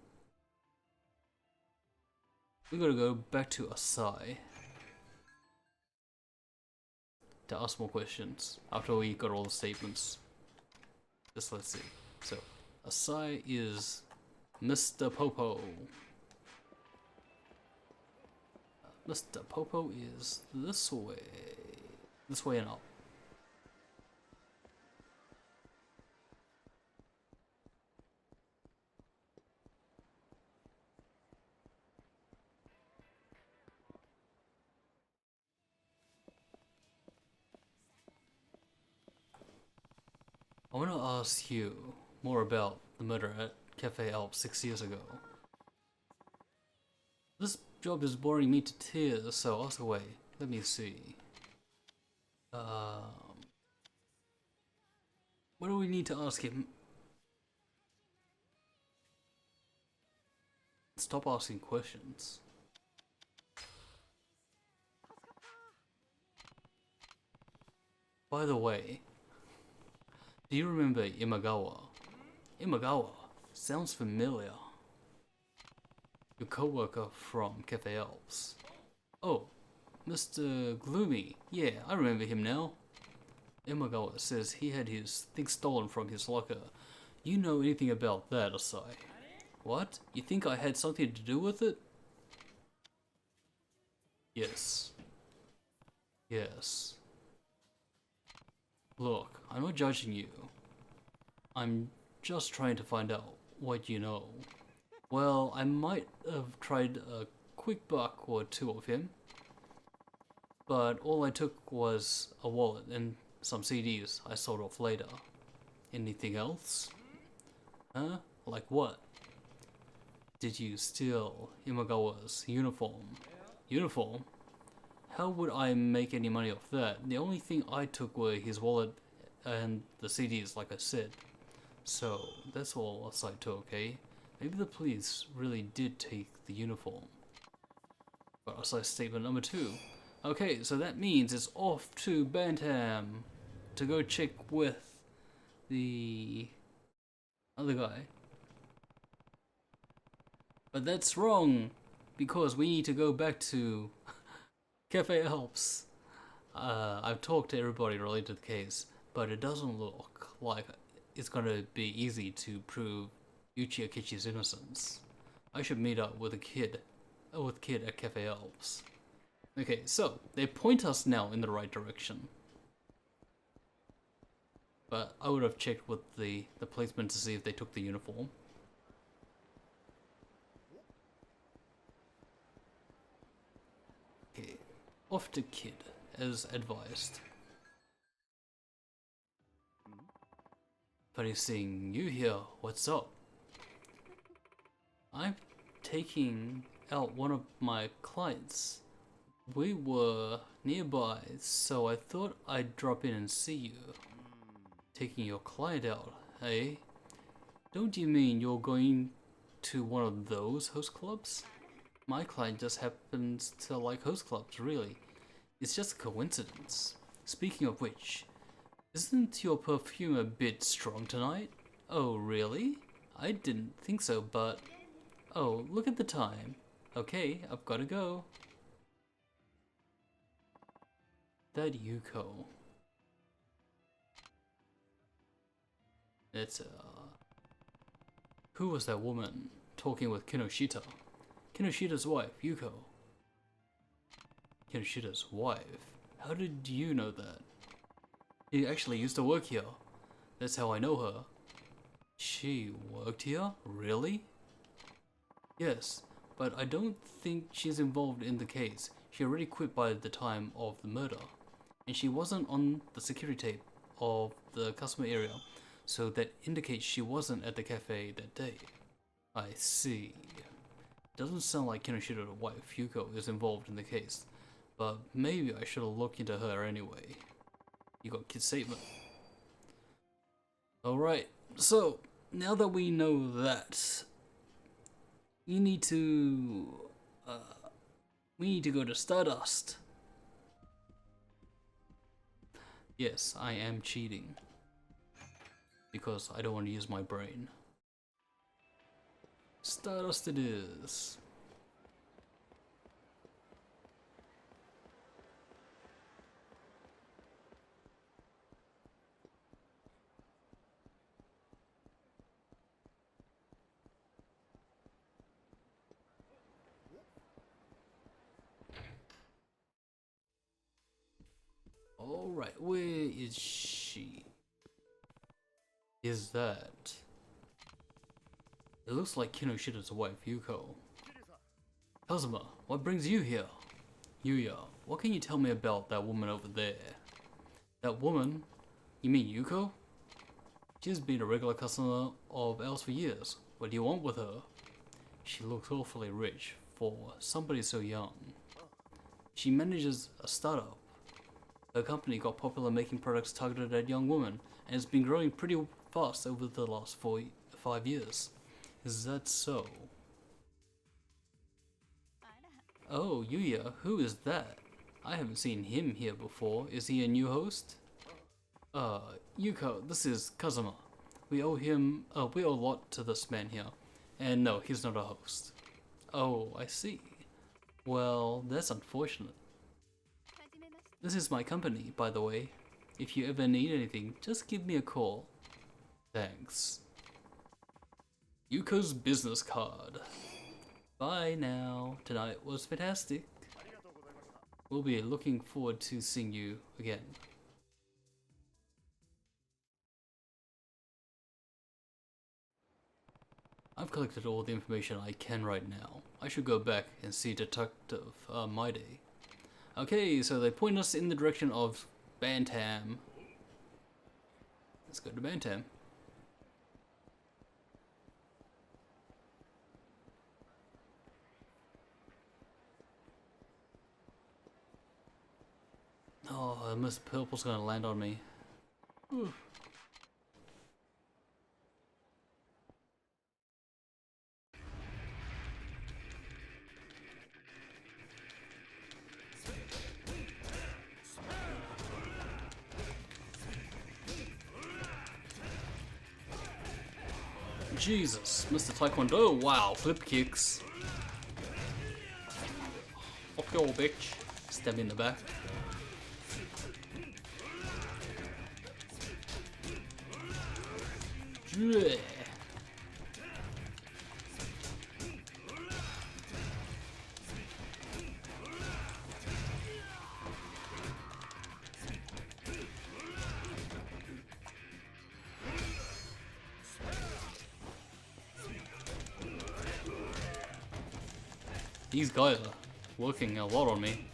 We're gonna go back to Asai to ask more questions after we got all the statements. Just let's see. So, Asai is Mr. Popo. Mr. Popo is this way. This way and up. I want to ask you more about the murder at Cafe Alp 6 years ago. This job is boring me to tears, so ask away. Let me see. What do we need to ask him? Stop asking questions. By the way, do you remember Imagawa? Imagawa sounds familiar. Your co-worker from Cafe Alps. Oh, Mr. Gloomy. Yeah, I remember him now. Imagawa says he had his things stolen from his locker. You know anything about that, Asai? What? You think I had something to do with it? Yes. Yes. Look, I'm not judging you. I'm just trying to find out what you know. Well, I might have tried a quick buck or two of him, but all I took was a wallet and some CDs I sold off later. Anything else? Huh? Like what? Did you steal Imagawa's uniform? Uniform? How would I make any money off that? The only thing I took were his wallet and the CDs, like I said. So, that's all I took, okay? Maybe the police really did take the uniform. But Asai statement number 2. Okay, so that means it's off to Bantam to go check with the other guy. But that's wrong, because we need to go back to Cafe Alps. I've talked to everybody related to the case, but it doesn't look like it's gonna be easy to prove Yuchi Akichi's innocence. I should meet up with Kid at Cafe Alps. Okay, so they point us now in the right direction. But I would have checked with the policeman to see if they took the uniform. Okay, off to Kid, as advised. Funny seeing you here, what's up? I'm taking out one of my clients. We were nearby, so I thought I'd drop in and see you. Taking your client out, eh? Don't you mean you're going to one of those host clubs? My client just happens to like host clubs, really. It's just a coincidence. Speaking of which, isn't your perfume a bit strong tonight? Oh, really? I didn't think so, but... Oh, look at the time. Okay, I've gotta go. That Yuko. It's, who was that woman talking with Kinoshita? Kinoshita's wife, Yuko. Kinoshita's wife? How did you know that? She actually used to work here. That's how I know her. She worked here? Really? Yes, but I don't think she's involved in the case. She already quit by the time of the murder. And she wasn't on the security tape of the customer area, so that indicates she wasn't at the cafe that day. I see. Doesn't sound like Kinoshita's wife, Yuko, is involved in the case, but maybe I should have looked into her anyway. You got Kid's statement. Alright, so now that we know that, You need to... we need to go to Stardust. Yes, I am cheating. Because I don't want to use my brain. Stardust it is. Alright, where is she? Is that? It looks like Kinoshida's wife, Yuko. Kazuma, what brings you here? Yuya, what can you tell me about that woman over there? That woman? You mean Yuko? She's been a regular customer of ours for years. What do you want with her? She looks awfully rich for somebody so young. She manages a startup. Her company got popular making products targeted at young women and has been growing pretty fast over the last 5 years. Is that so? Oh, Yuya, who is that? I haven't seen him here before. Is he a new host? Yuko, this is Kazuma. We owe a lot to this man here. And no, he's not a host. Oh, I see. Well, that's unfortunate. This is my company, by the way. If you ever need anything, just give me a call. Thanks. Yuko's business card. Bye now. Tonight was fantastic. We'll be looking forward to seeing you again. I've collected all the information I can right now. I should go back and see Detective Maide. Okay, so they point us in the direction of Bantam. Let's go to Bantam. Oh, Miss Purple's gonna land on me. Ooh. Jesus, Mr. Taekwondo, wow, flip kicks. Fuck your bitch. Stab me in the back. Yeah. These guys are working a lot on me.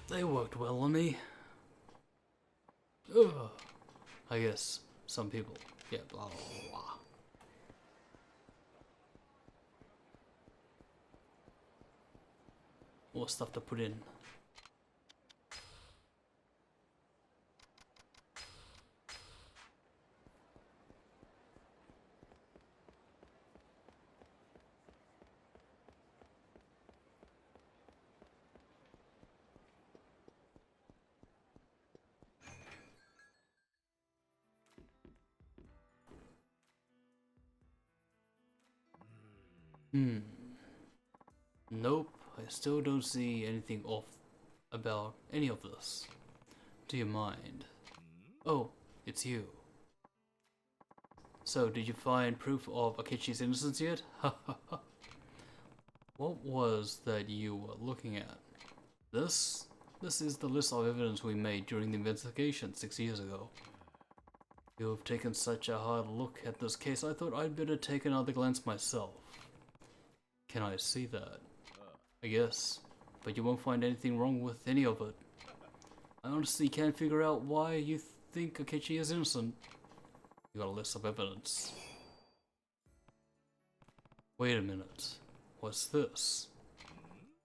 They worked well on me. Ugh. I guess some people. Yeah, blah blah blah. More stuff to put in. Nope, I still don't see anything off about any of this. Do you mind? Oh, it's you. So, did you find proof of Akechi's innocence yet? What was that you were looking at? This? This is the list of evidence we made during the investigation 6 years ago. You have taken such a hard look at this case, I thought I'd better take another glance myself. Can I see that? I guess. but you won't find anything wrong with any of it. I honestly can't figure out why you think Akechi is innocent. You got a list of evidence. Wait a minute. What's this?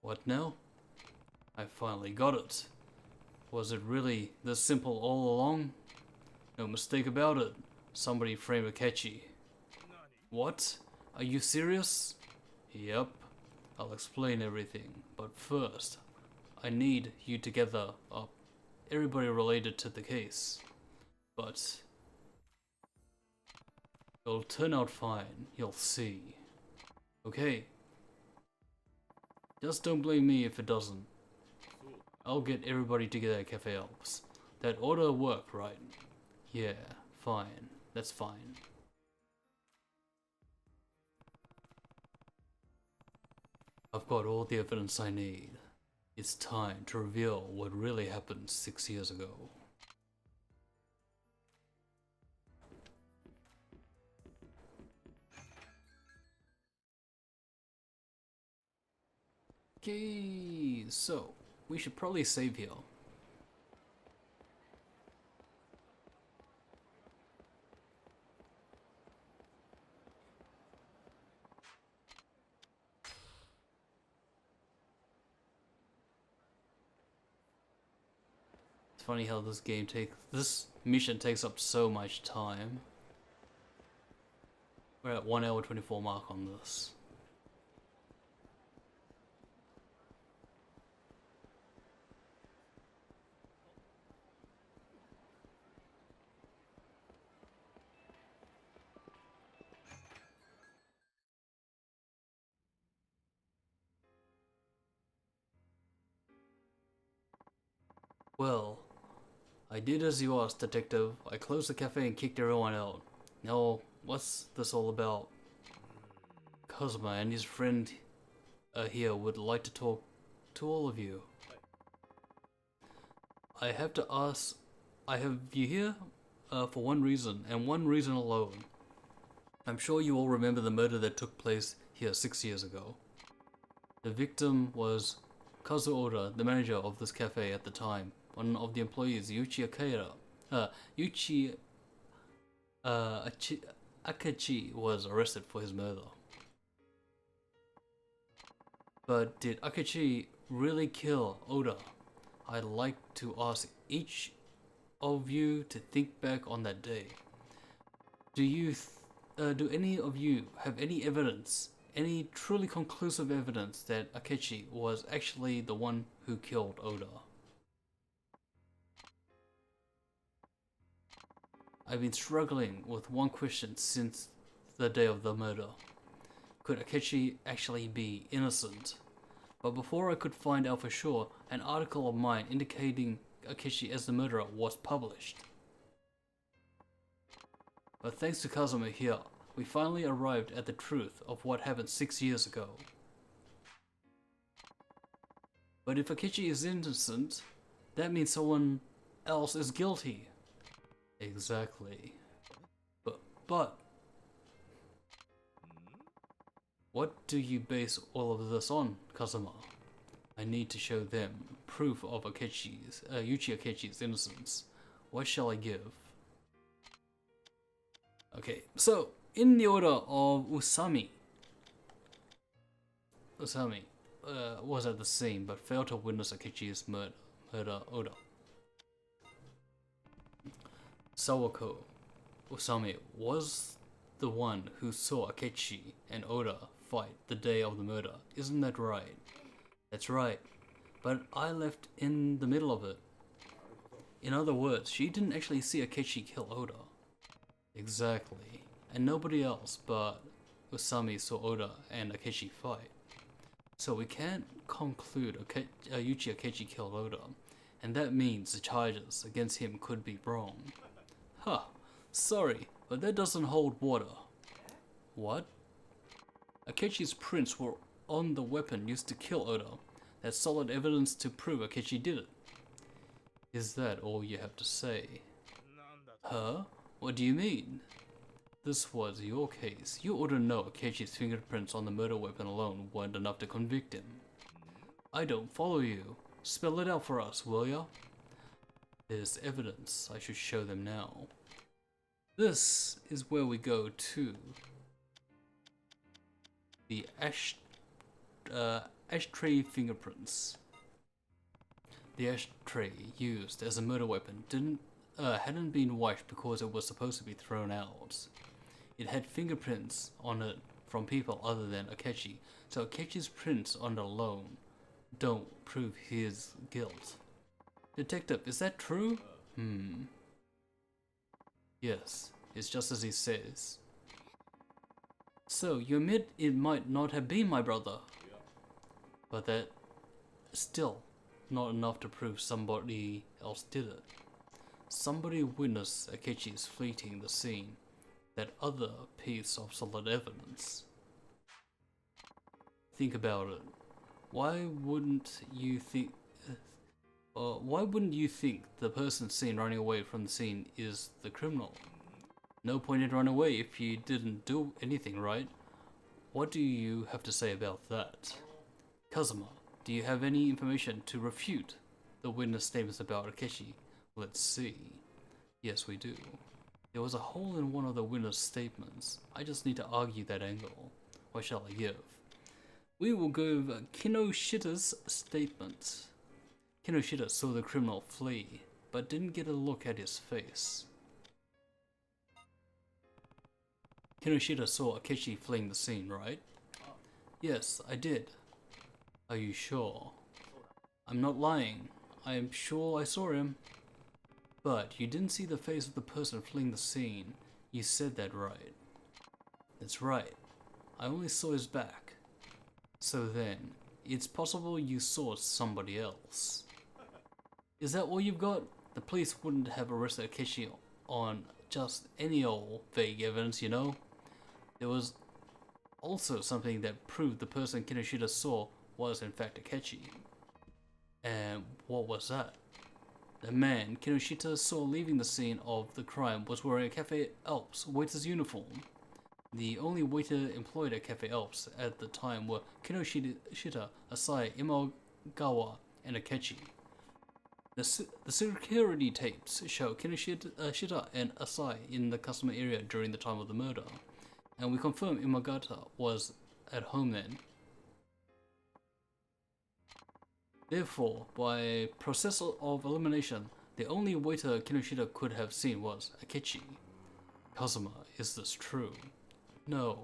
What now? I finally got it. Was it really this simple all along? No mistake about it. Somebody framed Akechi. What? Are you serious? Yep. I'll explain everything, but first, I need you to gather up everybody related to the case. But it'll turn out fine, you'll see. Okay? Just don't blame me if it doesn't. I'll get everybody together at Cafe Alps. That order worked, right? Yeah, fine. That's fine. I've got all the evidence I need. It's time to reveal what really happened 6 years ago. Okay, so we should probably save here. It's funny how this mission takes up so much time. We're at 1 hour 24 mark on this. Well, I did as you asked, detective. I closed the cafe and kicked everyone out. Now, what's this all about? Kazuma and his friend here would like to talk to all of you. I have to ask, I have you here for one reason, and one reason alone. I'm sure you all remember the murder that took place here 6 years ago. The victim was Kazu Oda, the manager of this cafe at the time. One of the employees, Akechi, was arrested for his murder. But did Akechi really kill Oda? I'd like to ask each of you to think back on that day. Do any of you have any evidence, any truly conclusive evidence that Akechi was actually the one who killed Oda? I've been struggling with one question since the day of the murder. Could Akechi actually be innocent? But before I could find out for sure, an article of mine indicating Akechi as the murderer was published. But thanks to Kazuma here, we finally arrived at the truth of what happened 6 years ago. But if Akechi is innocent, that means someone else is guilty. Exactly. But what do you base all of this on, Kazuma? I need to show them proof of Yuichi Akechi's innocence. What shall I give? Okay, so in the order of Usami was at the scene but failed to witness Akechi's murder Oda. Sawako Usami was the one who saw Akechi and Oda fight the day of the murder. Isn't that right? That's right. But I left in the middle of it. In other words, she didn't actually see Akechi kill Oda. Exactly. And nobody else but Usami saw Oda and Akechi fight. So we can't conclude Yuichi Akechi killed Oda. And that means the charges against him could be wrong. Huh. Sorry, but that doesn't hold water. What? Akechi's prints were on the weapon used to kill Oda. That's solid evidence to prove Akechi did it. Is that all you have to say? Huh? What do you mean? This was your case. You ought to know Akechi's fingerprints on the murder weapon alone weren't enough to convict him. I don't follow you. Spell it out for us, will ya? There's evidence. I should show them now. This is where we go to the ashtray fingerprints. The ashtray used as a murder weapon hadn't been wiped because it was supposed to be thrown out. It had fingerprints on it from people other than Akechi, so Akechi's prints on it alone don't prove his guilt. Detective, is that true? Yes, it's just as he says. So, you admit it might not have been my brother, but that still not enough to prove somebody else did it. Somebody witnessed Akechi's fleeing the scene. That other piece of solid evidence. Think about it. Why wouldn't you think the person seen running away from the scene is the criminal? No point in running away if you didn't do anything, right? What do you have to say about that? Kazuma, do you have any information to refute the witness statements about Akechi? Let's see. Yes, we do. There was a hole in one of the witness statements. I just need to argue that angle. What shall I give? We will give Kinoshita's statement. Kinoshita saw the criminal flee, but didn't get a look at his face. Kinoshita saw Akechi fleeing the scene, right? Yes, I did. Are you sure? I'm not lying. I am sure I saw him. But you didn't see the face of the person fleeing the scene. You said that right. That's right. I only saw his back. So then, it's possible you saw somebody else. Is that all you've got? The police wouldn't have arrested Akechi on just any old vague evidence, you know? There was also something that proved the person Kinoshita saw was in fact Akechi. And what was that? The man Kinoshita saw leaving the scene of the crime was wearing a Cafe Alps waiter's uniform. The only waiter employed at Cafe Alps at the time were Kinoshita, Asai, Imagawa, and Akechi. The security tapes show Kinoshita and Asai in the customer area during the time of the murder, and we confirm Imagata was at home then. Therefore, by process of elimination, the only waiter Kinoshita could have seen was Akechi. Kazuma, is this true? No,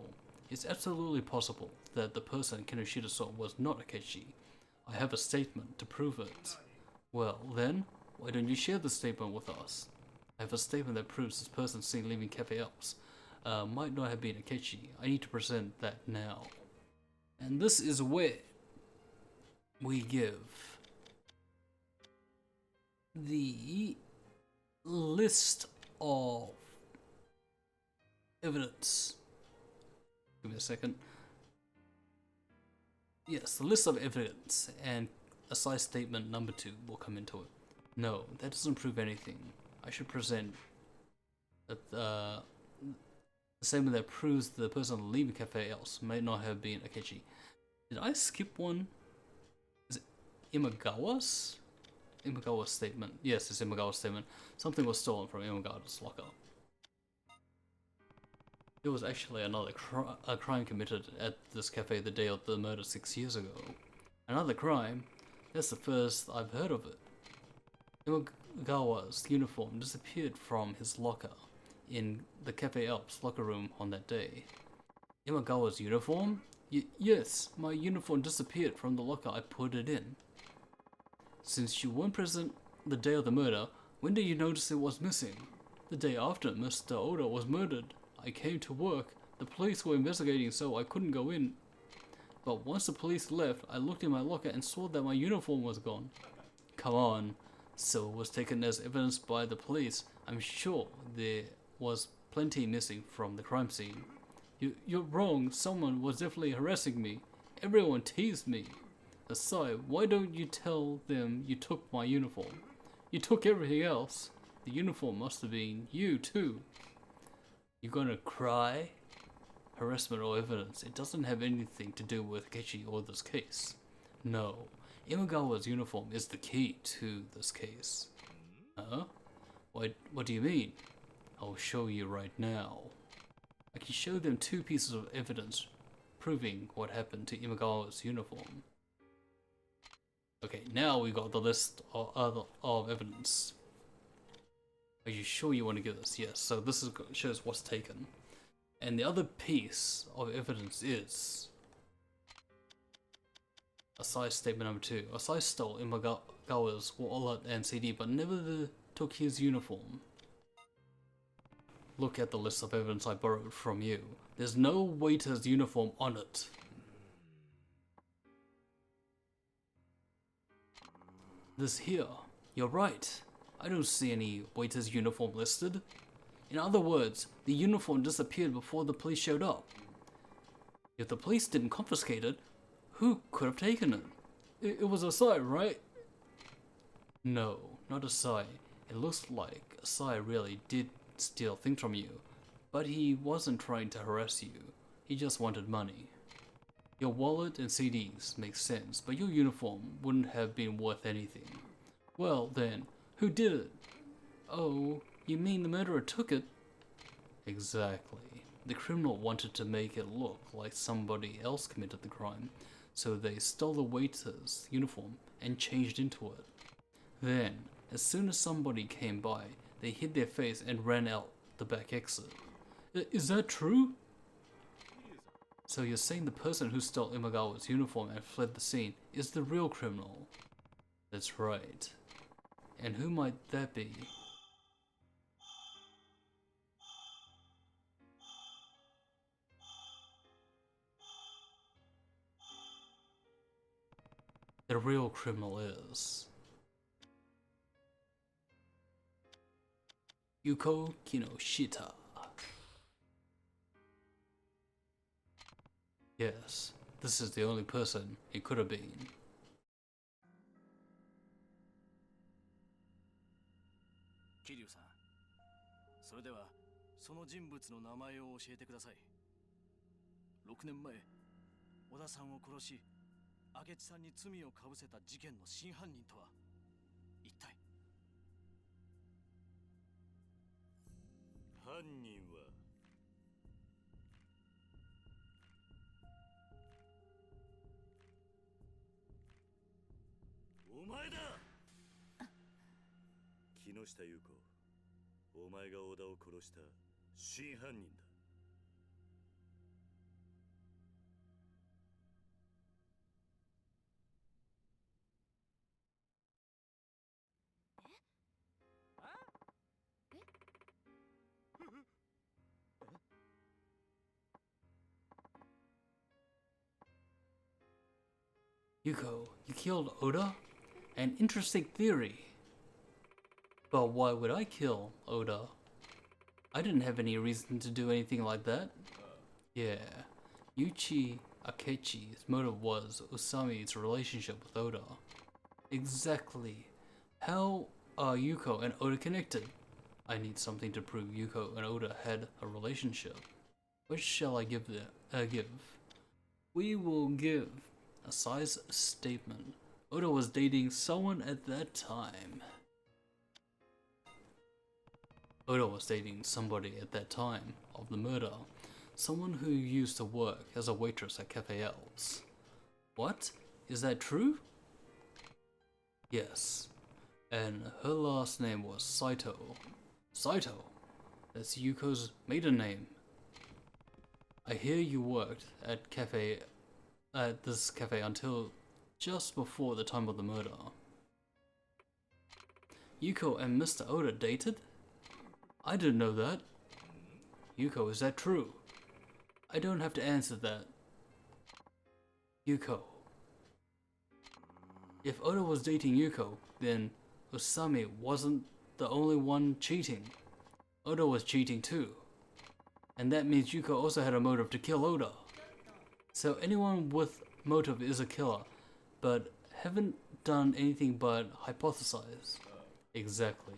it's absolutely possible that the person Kinoshita saw was not Akechi. I have a statement to prove it. Well, then, why don't you share the statement with us? I have a statement that proves this person seen leaving Cafe Alps might not have been Akechi. I need to present that now. And this is where we give the list of evidence. Give me a second. Yes, the list of evidence, and Asai statement number 2 will come into it. No, that doesn't prove anything. I should present the statement that proves the person leaving Cafe Else may not have been Akechi. Did I skip one? Is it Imagawa's? Imagawa's statement. Yes, it's Imagawa's statement. Something was stolen from Imagawa's locker. There was actually another crime committed at this cafe the day of the murder 6 years ago. Another crime? That's the first I've heard of it. Imagawa's uniform disappeared from his locker in the Cafe Alps locker room on that day. Imagawa's uniform? Yes, my uniform disappeared from the locker I put it in. Since you weren't present the day of the murder, when did you notice it was missing? The day after Mr. Oda was murdered. I came to work. The police were investigating, so I couldn't go in. But once the police left, I looked in my locker and saw that my uniform was gone. Come on. So it was taken as evidence by the police. I'm sure there was plenty missing from the crime scene. You're wrong. Someone was definitely harassing me. Everyone teased me. Aside, why don't you tell them you took my uniform? You took everything else. The uniform must have been you too. You gonna cry? Harassment or evidence, it doesn't have anything to do with Akechi or this case. No, Imagawa's uniform is the key to this case. Huh? What do you mean? I'll show you right now. I can show them 2 pieces of evidence proving what happened to Imagawa's uniform. Okay, now we got the list of evidence. Are you sure you want to give this? Yes, so this shows what's taken. And the other piece of evidence is Asai statement number 2. Asai stole Imagawa's wallet and CD, but never took his uniform. Look at the list of evidence I borrowed from you. There's no waiter's uniform on it. This here. You're right. I don't see any waiter's uniform listed. In other words, the uniform disappeared before the police showed up. If the police didn't confiscate it, who could have taken it? It was Asai, right? No, not Asai. It looks like Asai really did steal things from you, but he wasn't trying to harass you. He just wanted money. Your wallet and CDs make sense, but your uniform wouldn't have been worth anything. Well then, who did it? Oh, you mean the murderer took it? Exactly. The criminal wanted to make it look like somebody else committed the crime, so they stole the waiter's uniform and changed into it. Then, as soon as somebody came by, they hid their face and ran out the back exit. Is that true? So you're saying the person who stole Imagawa's uniform and fled the scene is the real criminal? That's right. And who might that be? The real criminal is Yuko Kinoshita. Yes, this is the only person it could have been. Kiryu-san, それではその人物の名前を教えてください。6年前、小田さんを殺し、明智さんに罪をかぶせた事件の真犯人とは一体。犯人はお前だ。木下優子、お前が小田を殺した真犯人だ。Yuko, you killed Oda? An interesting theory. But why would I kill Oda? I didn't have any reason to do anything like that. Yeah, Yuichi Akechi's motive was Usami's relationship with Oda. Exactly. How are Yuko and Oda connected? I need something to prove Yuko and Oda had a relationship. What shall I give? We will give a size statement. Oda was dating someone at that time. Oda was dating somebody at that time of the murder. Someone who used to work as a waitress at Cafe L's. What? Is that true? Yes. And her last name was Saito. Saito? That's Yuko's maiden name. I hear you worked at this cafe until just before the time of the murder. Yuko and Mr. Oda dated? I didn't know that. Yuko, is that true? I don't have to answer that. Yuko. If Oda was dating Yuko, then Usami wasn't the only one cheating. Oda was cheating too. And that means Yuko also had a motive to kill Oda. So anyone with motive is a killer, but haven't done anything but hypothesize. Exactly.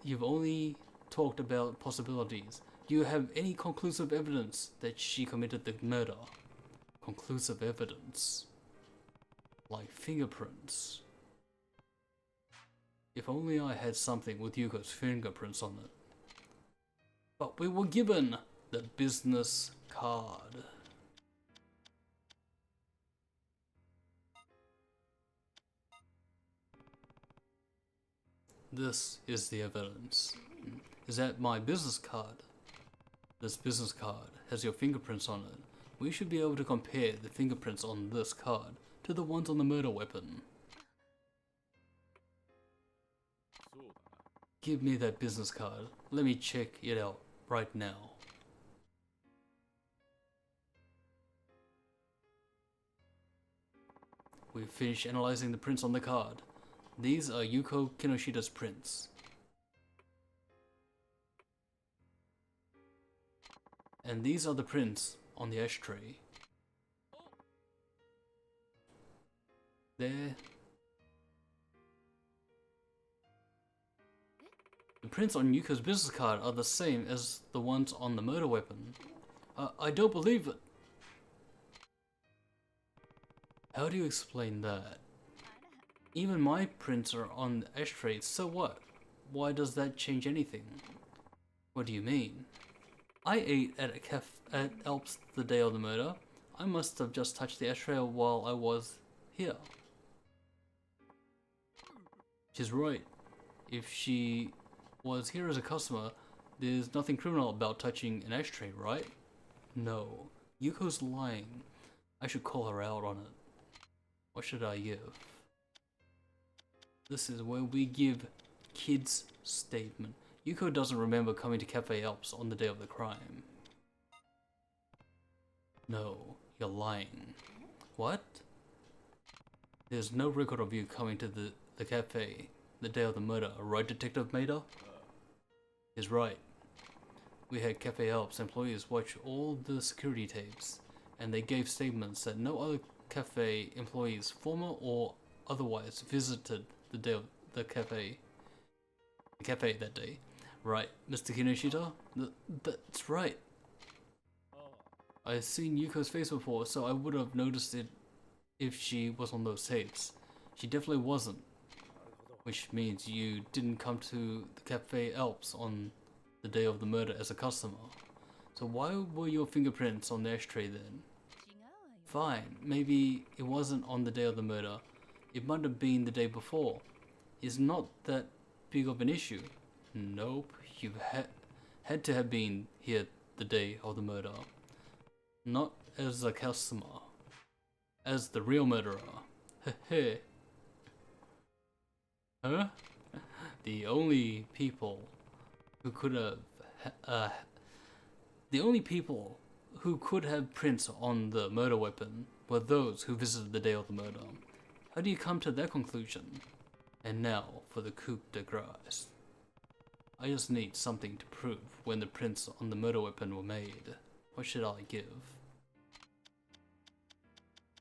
You've only talked about possibilities. Do you have any conclusive evidence that she committed the murder? Conclusive evidence? Like fingerprints. If only I had something with Yuko's fingerprints on it. But we were given the business card. This is the evidence. Is that my business card? This business card has your fingerprints on it. We should be able to compare the fingerprints on this card to the ones on the murder weapon. Give me that business card. Let me check it out right now. We've finished analyzing the prints on the card. These are Yuko Kinoshita's prints. And these are the prints on the ashtray. There. The prints on Yuko's business card are the same as the ones on the murder weapon. I don't believe it. How do you explain that? Even my prints are on the ashtray, so what? Why does that change anything? What do you mean? I ate at a cafe at Alps the day of the murder. I must have just touched the ashtray while I was here. She's right. If she was here as a customer, there's nothing criminal about touching an ashtray, right? No. Yuko's lying. I should call her out on it. What should I give? This is where we give kids statement. Yuko doesn't remember coming to Cafe Alps on the day of the crime. No, you're lying. What? There's no record of you coming to the cafe the day of the murder, right, Detective Maida? He's right. We had Cafe Alps employees watch all the security tapes, and they gave statements that no other cafe employees, former or otherwise, visited the cafe that day. Right, Mr. Kinoshita? That's right. I've seen Yuko's face before, so I would have noticed it if she was on those tapes. She definitely wasn't. Which means you didn't come to the Cafe Alps on the day of the murder as a customer. So why were your fingerprints on the ashtray then? Fine, maybe it wasn't on the day of the murder. It might have been the day before. It's not that big of an issue. Nope, you had to have been here the day of the murder. Not as a customer. As the real murderer. Heh. Huh? The only people who could have prints on the murder weapon were those who visited the day of the murder. How do you come to that conclusion? And now for the coup de grace. I just need something to prove when the prints on the murder weapon were made. What should I give?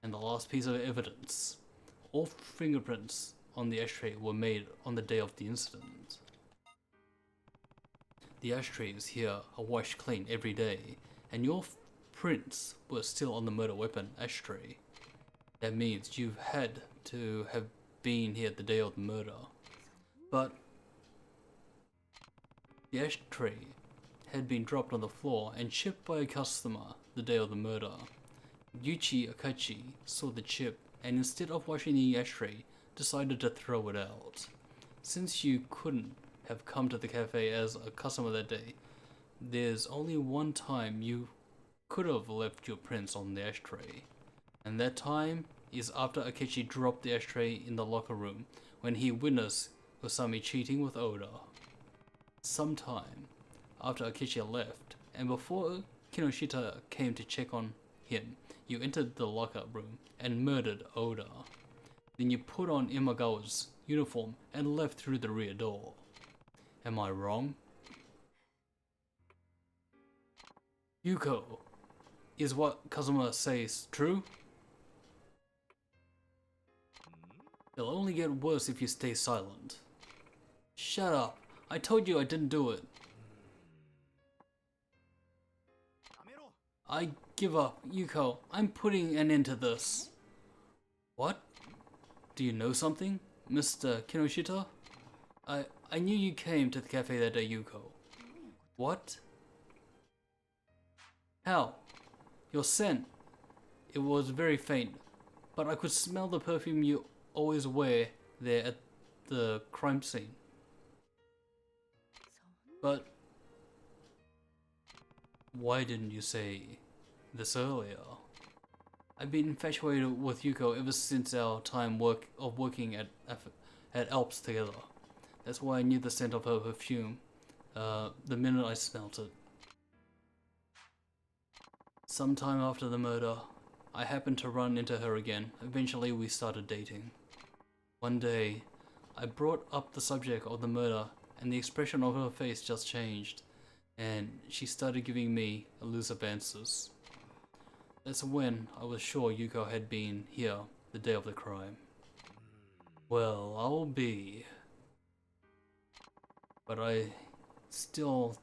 And the last piece of evidence. All fingerprints on the ashtray were made on the day of the incident. The ashtrays here are washed clean every day, and your prints were still on the murder weapon ashtray. That means you've had to have been here the day of the murder. But the ashtray had been dropped on the floor and chipped by a customer the day of the murder. Yuichi Akachi saw the chip and instead of washing the ashtray, decided to throw it out. Since you couldn't have come to the cafe as a customer that day, there's only one time you could have left your prints on the ashtray. And that time is after Akechi dropped the ashtray in the locker room when he witnessed Usami cheating with Oda. Sometime after Akechi left, and before Kinoshita came to check on him, you entered the locker room and murdered Oda. Then you put on Imagawa's uniform and left through the rear door. Am I wrong? Yuko, is what Kazuma says true? It'll only get worse if you stay silent. Shut up. I told you I didn't do it. I give up. Yuko, I'm putting an end to this. What? Do you know something, Mr. Kinoshita? I knew you came to the cafe that day, Yuko. What? How? Your scent. It was very faint, but I could smell the perfume you always wear there at the crime scene. But why didn't you say this earlier? I've been infatuated with Yuko ever since our time working at Alps together. That's why I knew the scent of her perfume the minute I smelt it. Sometime after the murder, I happened to run into her again. Eventually we started dating. One day, I brought up the subject of the murder and the expression of her face just changed, and she started giving me elusive answers. That's when I was sure Yuko had been here the day of the crime. Well, I'll be. But I still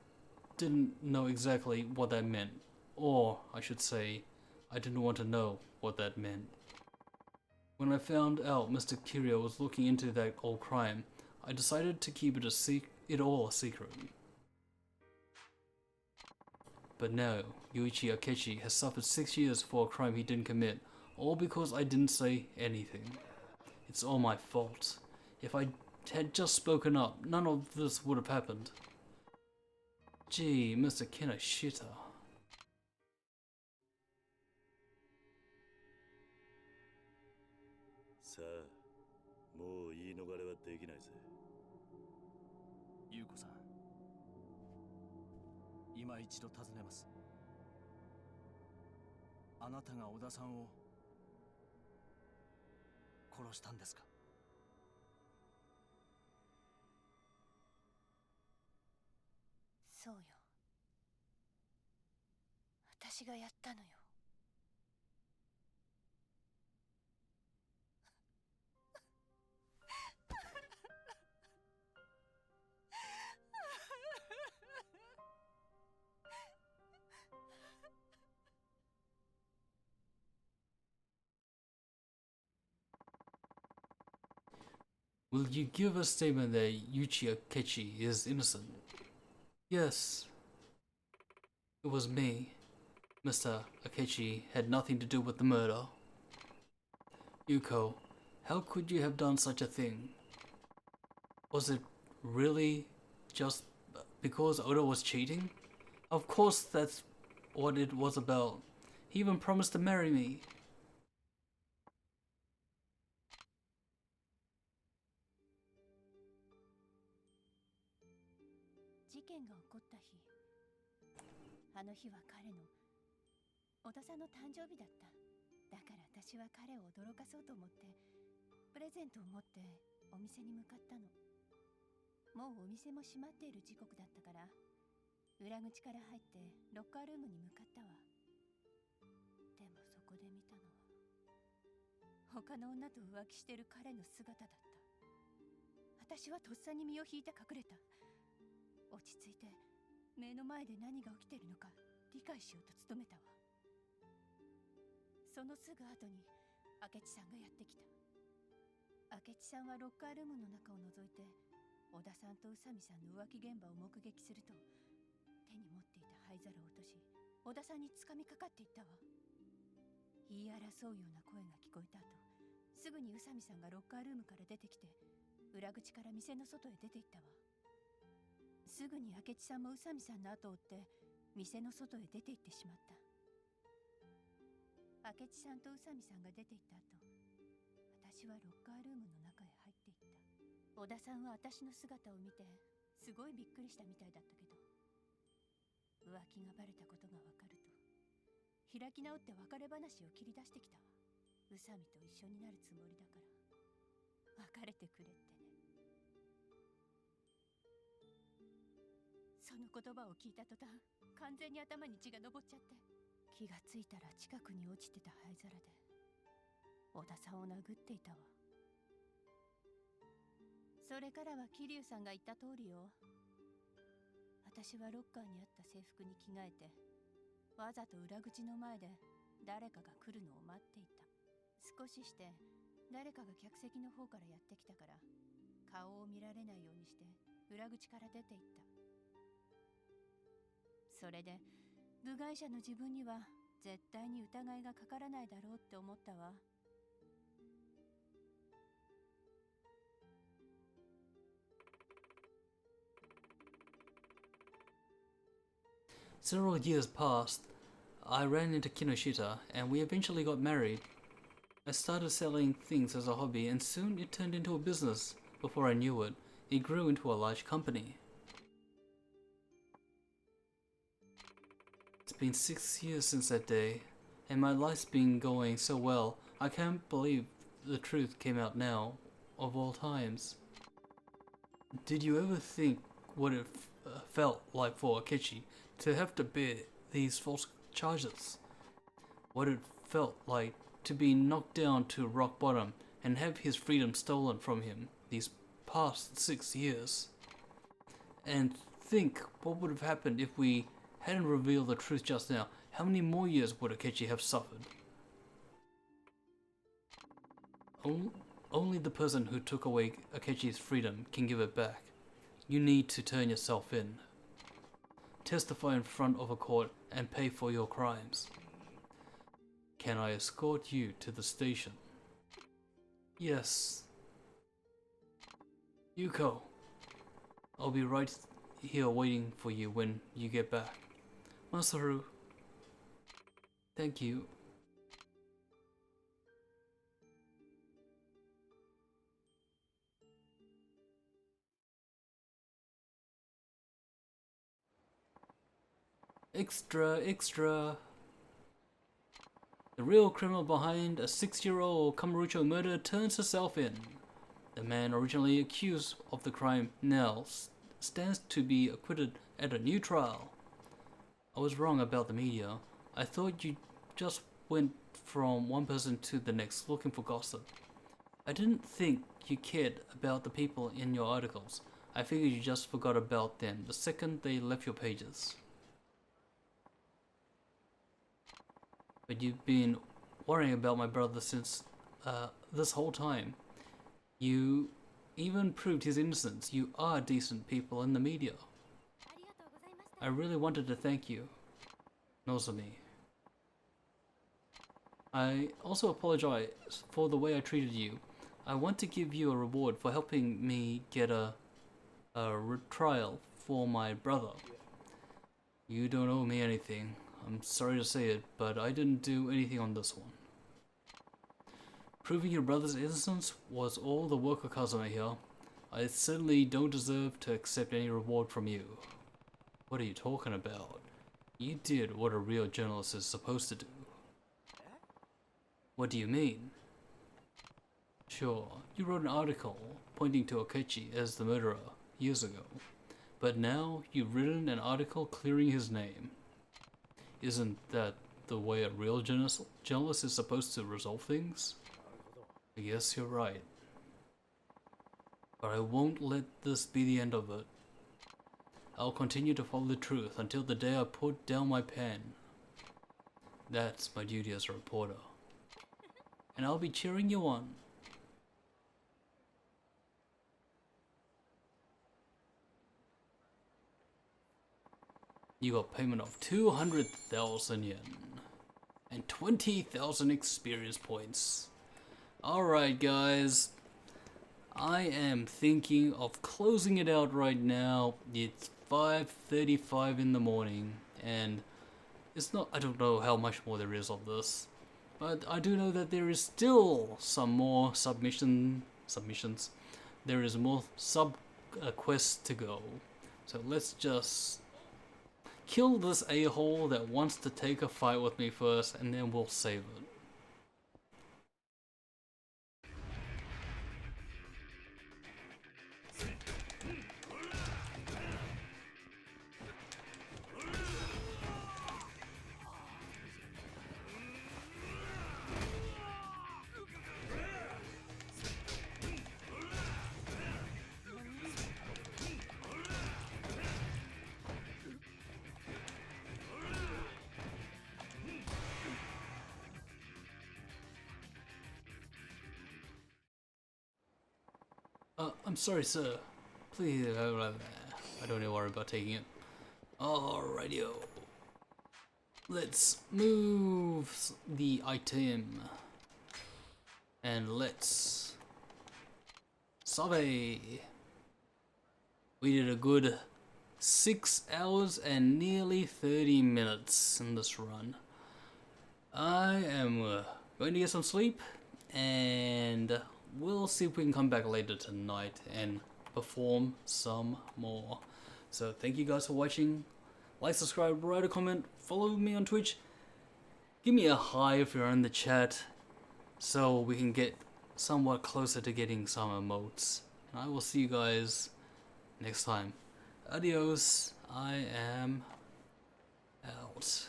didn't know exactly what that meant. Or, I should say, I didn't want to know what that meant. When I found out Mr. Kiryu was looking into that old crime, I decided to keep it all a secret. But now, Yuichi Akechi has suffered 6 years for a crime he didn't commit, all because I didn't say anything. It's all my fault. If I had just spoken up, none of this would have happened. Gee, Mr. Kinoshita. さあ、もう言い逃れはできないぜ。優子さん、今一度尋ねます。あなたが小田さんを殺したんですか？そうよ。私がやったのよ。Will you give a statement that Yuichi Akechi is innocent? Yes. It was me. Mr. Akechi had nothing to do with the murder. Yuko, how could you have done such a thing? Was it really just because Oda was cheating? Of course that's what it was about. He even promised to marry me. 事件が起こった日、あの日は彼の小田さんの誕生日だった。だから私は彼を驚かそうと思ってプレゼントを持ってお店に向かったの。もうお店も閉まっている時刻だったから裏口から入ってロッカールームに向かったわ。でもそこで見たのは他の女と浮気してる彼の姿だった。私はとっさに身を引いて隠れた。落ち着いて目の前で何が起きてるのか理解しようと努めたわ。そのすぐ後に明智さんがやってきた。明智さんはロッカールームの中を覗いて小田さんと宇佐美さんの浮気現場を目撃すると手に持っていた灰皿を落とし小田さんに掴みかかっていったわ。言い争うような声が聞こえた後、すぐに宇佐美さんがロッカールームから出てきて裏口から店の外へ出て行ったわ。すぐに明智さんも宇佐美さんの後を追って店の外へ出て行ってしまった。明智さんと宇佐美さんが出て行った後、私はロッカールームの中へ入っていった。小田さんは私の姿を見てすごいびっくりしたみたいだったけど、浮気がバレたことがわかると開き直って別れ話を切り出してきたわ。宇佐美と一緒になるつもりだから別れてくれってね。その言葉を聞いた途端、完全に頭に血が上っちゃって、気がついたら近くに落ちてた灰皿で小田さんを殴っていたわ。それからは桐生さんが言った通りよ。私はロッカーにあった制服に着替えて、わざと裏口の前で誰かが来るのを待っていた。少しして誰かが客席の方からやってきたから、顔を見られないようにして裏口から出て行った。それで部外者の自分には絶対に疑いがかからないだろうって思ったわ。Several years passed. I ran into Kinoshita, and we eventually got married. I started selling things as a hobby, and soon it turned into a business. Before I knew it, it grew into a large company. It's been 6 years since that day, and my life's been going so well. I can't believe the truth came out now, of all times. Did you ever think what it felt like for Akechi to have to bear these false charges? What it felt like to be knocked down to rock bottom and have his freedom stolen from him these past 6 years? And think what would have happened if we hadn't revealed the truth just now. How many more years would Akechi have suffered? Only the person who took away Akechi's freedom can give it back. You need to turn yourself in. Testify in front of a court and pay for your crimes. Can I escort you to the station? Yes. Yuko, I'll be right here waiting for you when you get back. Masaru, thank you. Extra, extra. The real criminal behind a 6-year-old Kamurocho murder turns herself in. The man originally accused of the crime now stands to be acquitted at a new trial. I was wrong about the media. I thought you just went from one person to the next looking for gossip. I didn't think you cared about the people in your articles. I figured you just forgot about them the second they left your pages. But you've been worrying about my brother since this whole time. You even proved his innocence. You are decent people in the media. I really wanted to thank you, Nozomi. I also apologize for the way I treated you. I want to give you a reward for helping me get a trial for my brother. You don't owe me anything. I'm sorry to say it, but I didn't do anything on this one. Proving your brother's innocence was all the work of Kazuma here. I certainly don't deserve to accept any reward from you. What are you talking about? You did what a real journalist is supposed to do. What do you mean? Sure, you wrote an article pointing to Akechi as the murderer years ago, but now you've written an article clearing his name. Isn't that the way a real journalist is supposed to resolve things? I guess you're right. But I won't let this be the end of it. I'll continue to follow the truth until the day I put down my pen. That's my duty as a reporter. And I'll be cheering you on. You got payment of 200,000 yen and 20,000 experience points. Alright guys, I am thinking of closing it out right now. It's 5:35 in the morning and it's not, I don't know how much more there is of this, but I do know that there is still some more submissions. There is more quests to go. So let's just kill this a-hole that wants to take a fight with me first, and then we'll save it. I'm sorry, sir. Please, I don't need to worry about taking it. Alrighty-o. Let's move the item. And let's survey. We did a good 6 hours and nearly 30 minutes in this run. I am going to get some sleep, and we'll see if we can come back later tonight and perform some more. So thank you guys for watching. Like, subscribe, write a comment, follow me on Twitch. Give me a hi if you're in the chat, so we can get somewhat closer to getting some emotes. And I will see you guys next time. Adios. I am out.